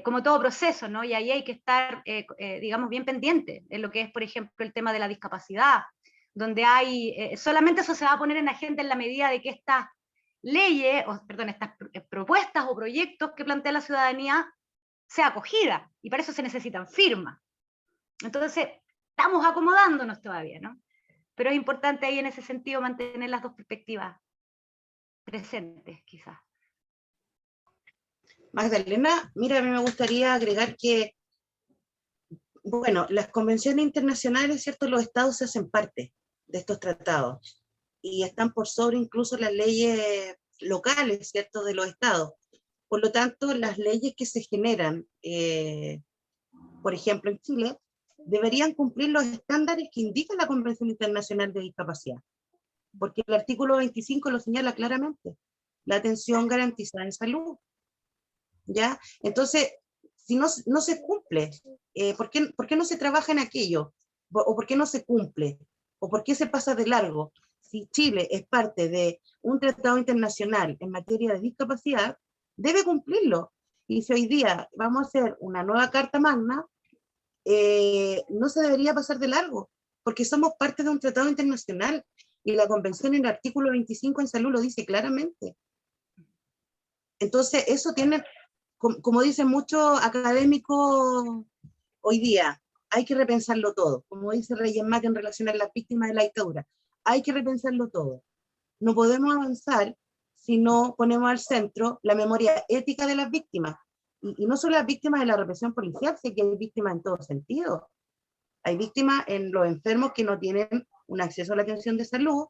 Como todo proceso, ¿no? Y ahí hay que estar, digamos, bien pendiente en lo que es, por ejemplo, el tema de la discapacidad, donde hay, solamente eso se va a poner en agenda en la medida de que estas leyes, estas propuestas o proyectos que plantea la ciudadanía sea acogida, y para eso se necesitan firmas. Entonces, estamos acomodándonos todavía, ¿no? Pero es importante ahí en ese sentido mantener las dos perspectivas presentes, quizás. Magdalena, mira, a mí me gustaría agregar que, bueno, las convenciones internacionales, ¿cierto? Los estados se hacen parte de estos tratados y están por sobre incluso las leyes locales, ¿cierto? De los estados. Por lo tanto, las leyes que se generan, por ejemplo, en Chile, deberían cumplir los estándares que indica la Convención Internacional de Discapacidad, porque el artículo 25 lo señala claramente, la atención garantizada en salud. ¿Ya? Entonces, si no se cumple, ¿por qué no se trabaja en aquello? ¿O por qué no se cumple? ¿O por qué se pasa de largo? Si Chile es parte de un tratado internacional en materia de discapacidad, debe cumplirlo. Y si hoy día vamos a hacer una nueva Carta Magna, no se debería pasar de largo, porque somos parte de un tratado internacional y la Convención en el artículo 25 en salud lo dice claramente. Entonces, eso tiene, como dicen muchos académicos hoy día, hay que repensarlo todo. Como dice Reyes Mate en relación a las víctimas de la dictadura, hay que repensarlo todo. No podemos avanzar si no ponemos al centro la memoria ética de las víctimas. Y no solo las víctimas de la represión policial, sé que hay víctimas en todo sentido. Hay víctimas en los enfermos que no tienen un acceso a la atención de salud,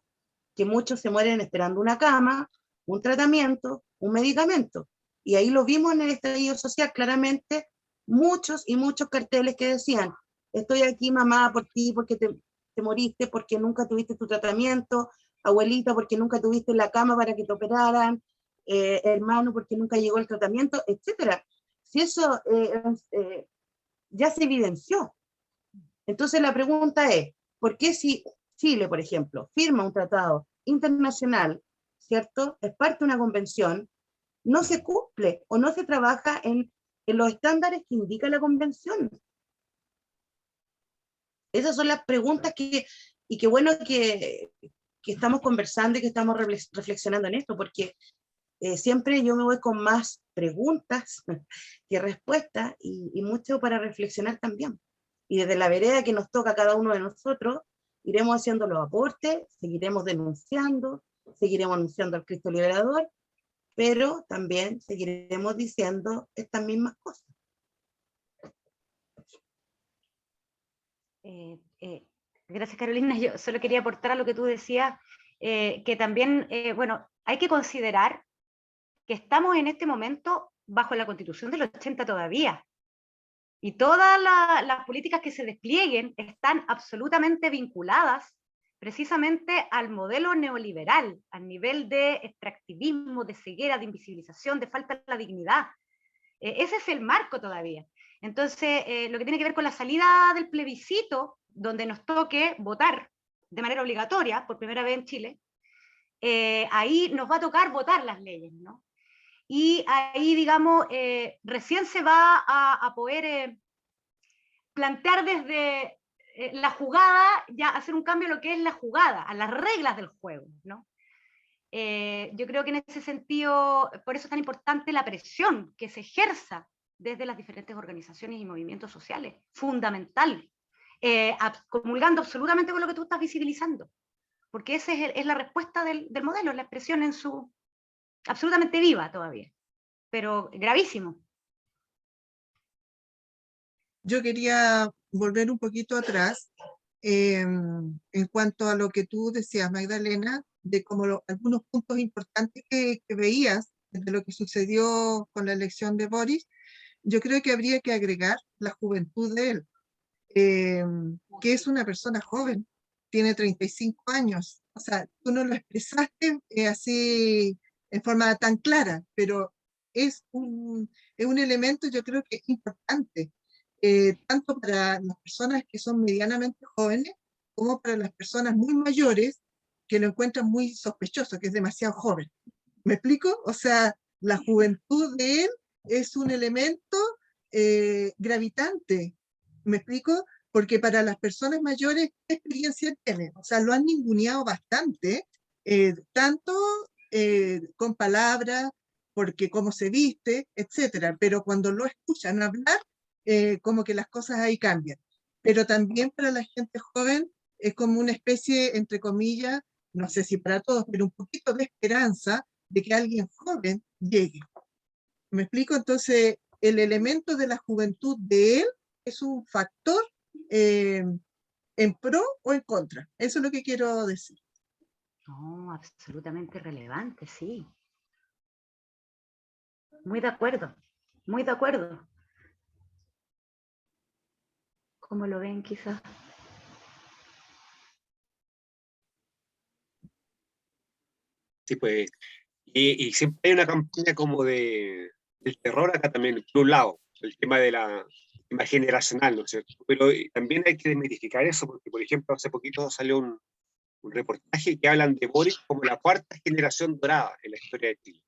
que muchos se mueren esperando una cama, un tratamiento, un medicamento. Y ahí lo vimos en el estallido social claramente, muchos y muchos carteles que decían, estoy aquí mamá por ti, porque te moriste, porque nunca tuviste tu tratamiento, abuelita, porque nunca tuviste la cama para que te operaran, hermano, porque nunca llegó el tratamiento, etcétera. Si eso ya se evidenció. Entonces la pregunta es, ¿por qué si Chile, por ejemplo, firma un tratado internacional, ¿cierto? Es parte de una convención, no se cumple o no se trabaja en los estándares que indica la convención? Esas son las preguntas y qué bueno que estamos conversando y que estamos reflexionando en esto, porque siempre yo me voy con más preguntas que respuestas y mucho para reflexionar también. Y desde la vereda que nos toca a cada uno de nosotros, iremos haciendo los aportes, seguiremos denunciando, seguiremos anunciando al Cristo Liberador, pero también seguiremos diciendo estas mismas cosas. Gracias, Carolina. Yo solo quería aportar a lo que tú decías, que también, bueno, hay que considerar que estamos en este momento bajo la Constitución del 80 todavía, y todas las políticas que se desplieguen están absolutamente vinculadas precisamente al modelo neoliberal, al nivel de extractivismo, de ceguera, de invisibilización, de falta de la dignidad. Ese es el marco todavía. Entonces, lo que tiene que ver con la salida del plebiscito, donde nos toque votar de manera obligatoria, por primera vez en Chile, ahí nos va a tocar votar las leyes, ¿no? Y ahí, digamos, recién se va a poder plantear desde la jugada, ya hacer un cambio a lo que es la jugada, a las reglas del juego, ¿no? Yo creo que en ese sentido, por eso es tan importante la presión que se ejerza desde las diferentes organizaciones y movimientos sociales, fundamental, comulgando absolutamente con lo que tú estás visibilizando, porque esa es la respuesta del modelo, la expresión en su absolutamente viva todavía, pero gravísimo. Yo quería volver un poquito atrás en cuanto a lo que tú decías, Magdalena, de como algunos puntos importantes que veías de lo que sucedió con la elección de Boris. Yo creo que habría que agregar la juventud de él, que es una persona joven, tiene 35 años, O sea, tú no lo expresaste así en forma tan clara, pero es un elemento yo creo que es importante, tanto para las personas que son medianamente jóvenes, como para las personas muy mayores que lo encuentran muy sospechoso, que es demasiado joven. ¿Me explico? O sea, la juventud de él es un elemento gravitante. ¿Me explico? Porque para las personas mayores, ¿qué experiencia tienen? O sea, lo han ninguneado bastante, tanto con palabras, porque cómo se viste, etcétera. Pero cuando lo escuchan hablar, como que las cosas ahí cambian. Pero también para la gente joven es como una especie, entre comillas, no sé si para todos, pero un poquito de esperanza de que alguien joven llegue. ¿Me explico? Entonces, el elemento de la juventud de él es un factor eh, en pro o en contra. Eso es lo que quiero decir. No, absolutamente relevante, sí. Muy de acuerdo, muy de acuerdo. ¿Cómo lo ven quizás? Sí, pues, y siempre hay una campaña como del terror acá también, por un lado, el tema de el tema generacional, ¿no es cierto? Pero también hay que desmitificar eso, porque, por ejemplo, hace poquito salió un reportaje que hablan de Boric como la cuarta generación dorada en la historia de Chile.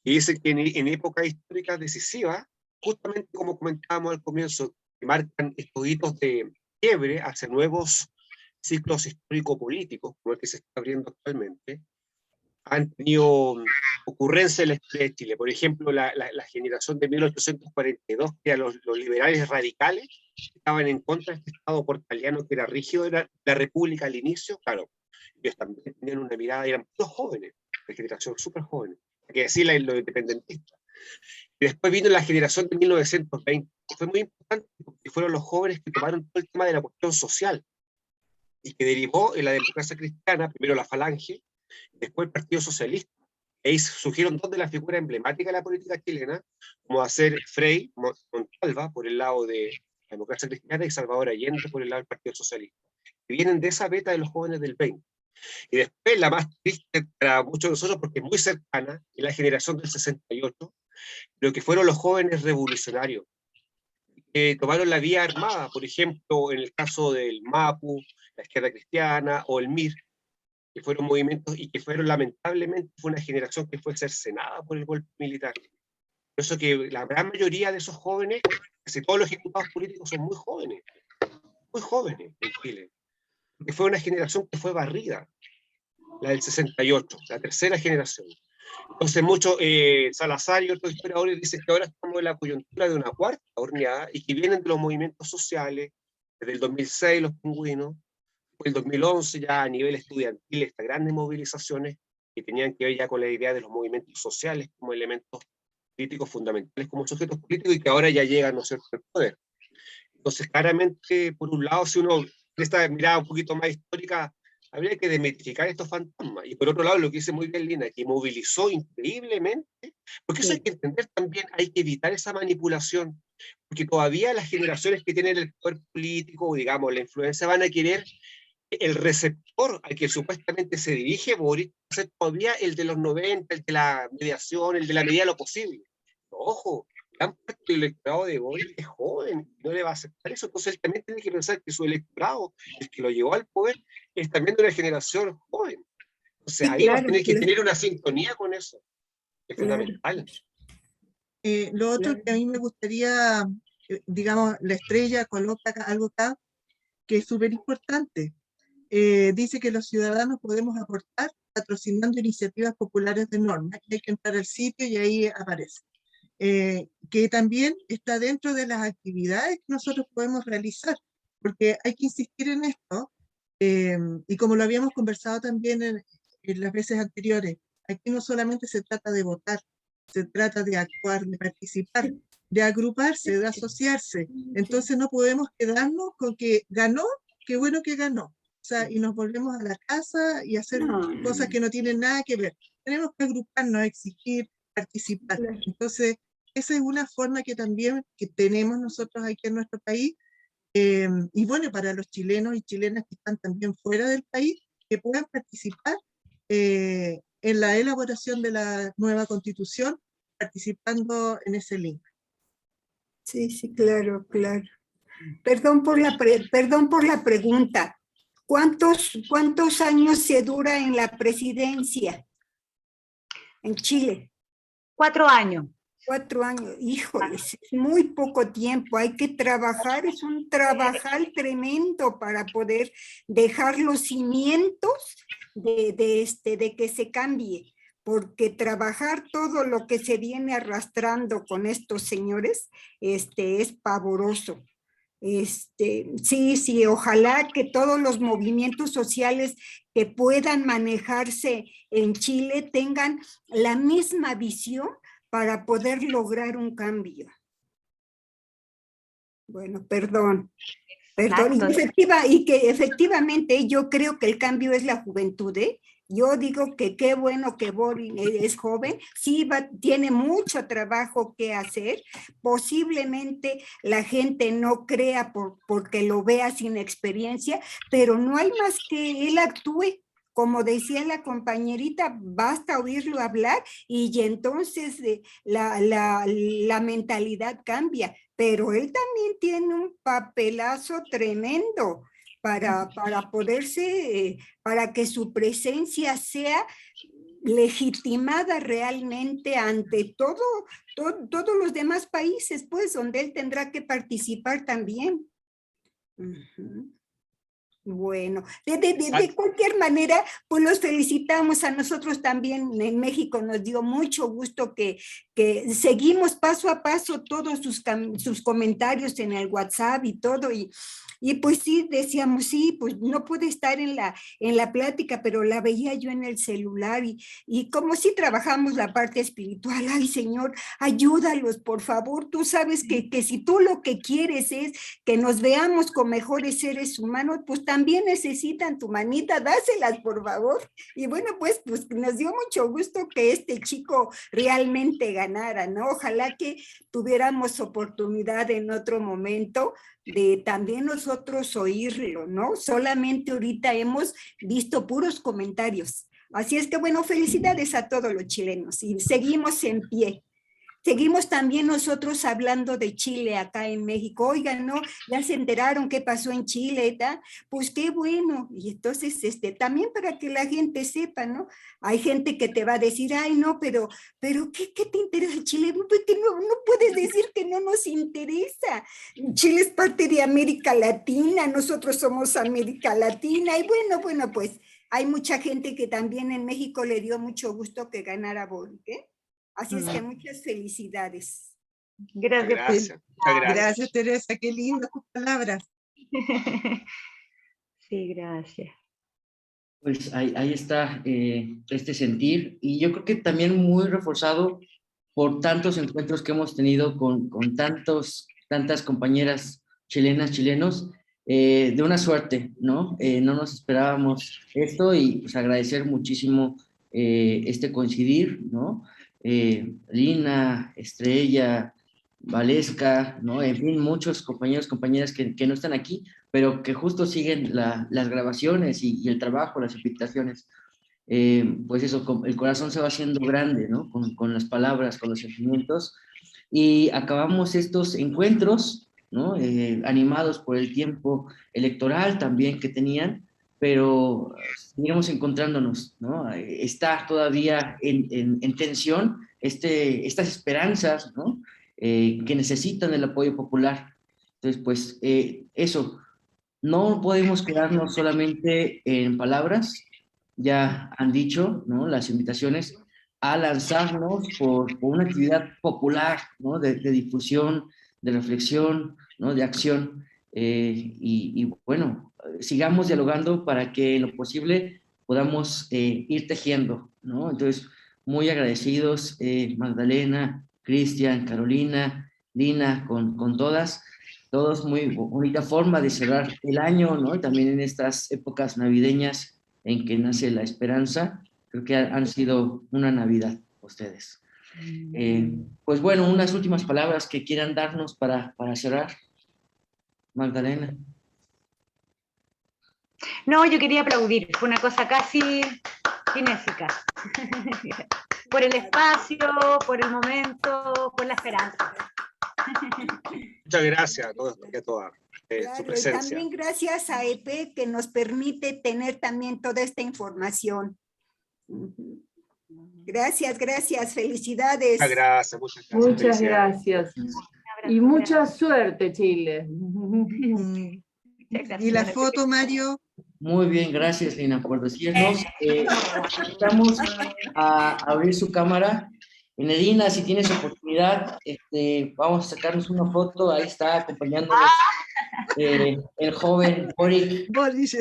Y dicen que en épocas históricas decisivas, justamente como comentábamos al comienzo, que marcan estos hitos de quiebre hacia nuevos ciclos histórico-políticos, como el que se está abriendo actualmente, han tenido ocurrencias en la historia de Chile. Por ejemplo, la generación de 1842, que eran los liberales radicales, que estaban en contra de este Estado portaliano que era rígido, era la República al inicio. Claro, ellos también tenían una mirada, eran todos jóvenes, de generación súper jóvenes, hay que decirle los independentistas. Y después vino la generación de 1920, que fue muy importante porque fueron los jóvenes que tomaron todo el tema de la cuestión social y que derivó en la democracia cristiana, primero la Falange, después el Partido Socialista. Ahí surgieron dos de las figuras emblemáticas de la política chilena, como a ser Frei Montalva por el lado de la democracia cristiana y Salvador Allende por el lado del Partido Socialista, que vienen de esa beta de los jóvenes del 20. Y después la más triste para muchos de nosotros, porque es muy cercana, es la generación del 68, pero que fueron los jóvenes revolucionarios, que tomaron la vía armada, por ejemplo, en el caso del MAPU, la izquierda cristiana o el MIR, que fueron movimientos y que fueron lamentablemente, fue una generación que fue cercenada por el golpe militar. Por eso que la gran mayoría de esos jóvenes, casi todos los ejecutados políticos son muy jóvenes en Chile, porque fue una generación que fue barrida, la del 68, la tercera generación. Entonces muchos, Salazar y otros historiadores dicen que ahora estamos en la coyuntura de una cuarta horneada y que vienen de los movimientos sociales, desde el 2006 los pingüinos, el 2011 ya a nivel estudiantil, estas grandes movilizaciones que tenían que ver ya con la idea de los movimientos sociales como elementos críticos fundamentales como sujetos políticos y que ahora ya llegan, ¿no es cierto?, al poder. Entonces, claramente, por un lado, si uno de esta mirada un poquito más histórica, habría que desmitificar estos fantasmas. Y por otro lado, lo que dice muy bien Lina, que movilizó increíblemente, porque eso hay que entender también, hay que evitar esa manipulación, porque todavía las generaciones que tienen el poder político, digamos, la influencia, van a querer el receptor al que supuestamente se dirige Boric, es todavía el de los 90, el de la mediación, el de la medida de lo posible. Ojo, gran parte del electorado de Boric es joven, no le va a aceptar eso, entonces él también tiene que pensar que su electorado, el que lo llevó al poder, es también de una generación joven. Entonces Sí, ahí va a claro, tener que tener una sintonía con eso, es claro. fundamental. Lo otro que a mí me gustaría, digamos, la estrella coloca algo acá que es súper importante. Dice que los ciudadanos podemos aportar patrocinando iniciativas populares de norma. Hay que entrar al sitio y ahí aparece. Que también está dentro de las actividades que nosotros podemos realizar, porque hay que insistir en esto, y como lo habíamos conversado también en las veces anteriores, aquí no solamente se trata de votar, se trata de actuar, de participar, de agruparse, de asociarse. Entonces no podemos quedarnos con que ganó, qué bueno que ganó. O sea, y nos volvemos a la casa y hacer cosas que no tienen nada que ver. Tenemos que agruparnos, exigir, participar. Entonces, esa es una forma que también que tenemos nosotros aquí en nuestro país, y bueno, para los chilenos y chilenas que están también fuera del país, que puedan participar en la elaboración de la nueva constitución, participando en ese link. Sí, sí, claro, claro. Perdón por la pregunta. ¿Cuántos años se dura en la presidencia en Chile? 4 años. 4 años, híjole, es muy poco tiempo, hay que trabajar, es un trabajar tremendo para poder dejar los cimientos de que se cambie, porque trabajar todo lo que se viene arrastrando con estos señores, es pavoroso. Sí, ojalá que todos los movimientos sociales que puedan manejarse en Chile tengan la misma visión para poder lograr un cambio. Bueno, perdón. Y que efectivamente yo creo que el cambio es la juventud, ¿eh? Yo digo que qué bueno que Boric es joven, sí tiene mucho trabajo que hacer, posiblemente la gente no crea porque lo vea sin experiencia, pero no hay más que él actúe. Como decía la compañerita, basta oírlo hablar y entonces la mentalidad cambia, pero él también tiene un papelazo tremendo para poderse, para que su presencia sea legitimada realmente ante todos los demás países, pues, donde él tendrá que participar también. Uh-huh. Bueno, de cualquier manera, pues los felicitamos. A nosotros también en México nos dio mucho gusto que seguimos paso a paso todos sus comentarios en el WhatsApp y todo, y pues sí, decíamos, sí, pues no pude estar en la plática, pero la veía yo en el celular, y como sí trabajamos la parte espiritual, ay Señor, ayúdalos, por favor, tú sabes que si tú lo que quieres es que nos veamos con mejores seres humanos, pues también necesitan tu manita, dáselas por favor. Y bueno, pues nos dio mucho gusto que este chico realmente ganara, ¿no? Ojalá que tuviéramos oportunidad en otro momento de también nosotros oírlo, ¿no? Solamente ahorita hemos visto puros comentarios. Así es que bueno, felicidades a todos los chilenos y seguimos en pie. Seguimos también nosotros hablando de Chile acá en México. Oigan, ¿no? Ya se enteraron qué pasó en Chile, ¿tá? Pues qué bueno. Y entonces, también para que la gente sepa, ¿no? Hay gente que te va a decir, ay, no, pero ¿qué te interesa Chile? Pues que no puedes decir que no nos interesa. Chile es parte de América Latina, nosotros somos América Latina. Y bueno, pues hay mucha gente que también en México le dio mucho gusto que ganara Boric, ¿eh? Así es que muchas felicidades. Gracias. Muchas gracias. Gracias, Teresa, qué lindas tus palabras. Sí, gracias. Pues ahí está este sentir, y yo creo que también muy reforzado por tantos encuentros que hemos tenido con tantas compañeras chilenas, chilenos, de una suerte, ¿no? No nos esperábamos esto, y pues agradecer muchísimo este coincidir, ¿no? Lina, Estrella, Valesca, ¿no? En fin, muchos compañeros, compañeras que no están aquí, pero que justo siguen las grabaciones y el trabajo, las invitaciones. Pues eso, el corazón se va haciendo grande, ¿no? Con las palabras, con los sentimientos, y acabamos estos encuentros, ¿no? Animados por el tiempo electoral también que tenían, pero seguiremos encontrándonos, ¿no? Está todavía en tensión estas esperanzas, ¿no? Que necesitan el apoyo popular. Entonces, pues eso, no podemos quedarnos solamente en palabras, ya han dicho, ¿no? Las invitaciones a lanzarnos por una actividad popular, ¿no? De difusión, de reflexión, ¿no? De acción. Y bueno, sigamos dialogando para que en lo posible podamos ir tejiendo, ¿no? Entonces, muy agradecidos, Magdalena, Cristian, Carolina, Lina, con todos muy bonita forma de cerrar el año, ¿no? Y también en estas épocas navideñas en que nace la esperanza, creo que han sido una Navidad ustedes. Pues bueno, unas últimas palabras que quieran darnos para cerrar, Magdalena. No, yo quería aplaudir, fue una cosa casi cinésica. Por el espacio, por el momento, por la esperanza. Muchas gracias a todos y a todas su Claro, y presencia. también gracias a EP que nos permite tener también toda esta información. Ujú. Gracias, gracias, felicidades. Muchas gracias, muchas gracias. Muchas felicidades. gracias. Un abrazo Y mucha grande. suerte, Chile. Mm. Muchas gracias. Y la foto, Mario, Muy bien, gracias, Lina, por decirnos. Vamos a abrir su cámara. Enedina, si tienes oportunidad, vamos a sacarnos una foto. Ahí está acompañándonos el joven Boric. Boris.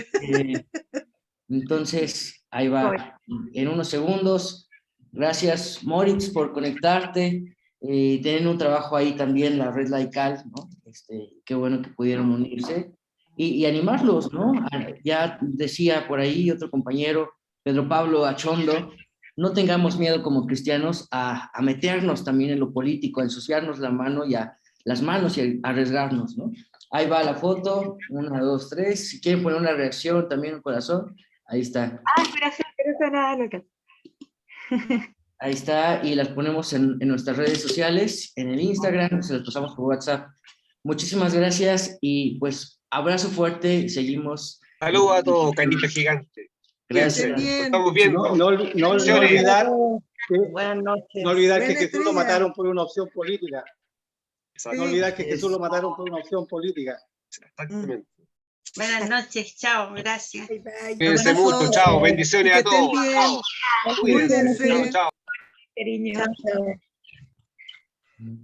Entonces, ahí va, en unos segundos. Gracias, Moritz, por conectarte. Tienen un trabajo ahí también, la Red Laical, ¿no? Qué bueno que pudieron unirse. Y animarlos, ¿no? Ya decía por ahí otro compañero, Pedro Pablo Achondo, no tengamos miedo como cristianos a meternos también en lo político, a ensuciarnos las manos y a arriesgarnos, ¿no? Ahí va la foto, 1, 2, 3. Si quieren poner una reacción, también un corazón, ahí está. Gracias, nada, Lucas. Ahí está, y las ponemos en nuestras redes sociales, en el Instagram, se las pasamos por WhatsApp. Muchísimas gracias y pues abrazo fuerte y seguimos. Saludos a todos, canita gigante. Gracias. Estén bien. Estamos viendo. No olvidar, Buenas noches. no olvidar que Buena Jesús lo estrella. mataron por una opción política. Exacto. No olvidar que Jesús lo mataron por una opción política. Exactamente. Buenas noches, chao, gracias. Bye, bye. Cuídense Abrazo. mucho, chao, bendiciones Que a estén todos. bien. Chao. Cuídense, Cuídense. chao, chao. Cariño. Chao, chao.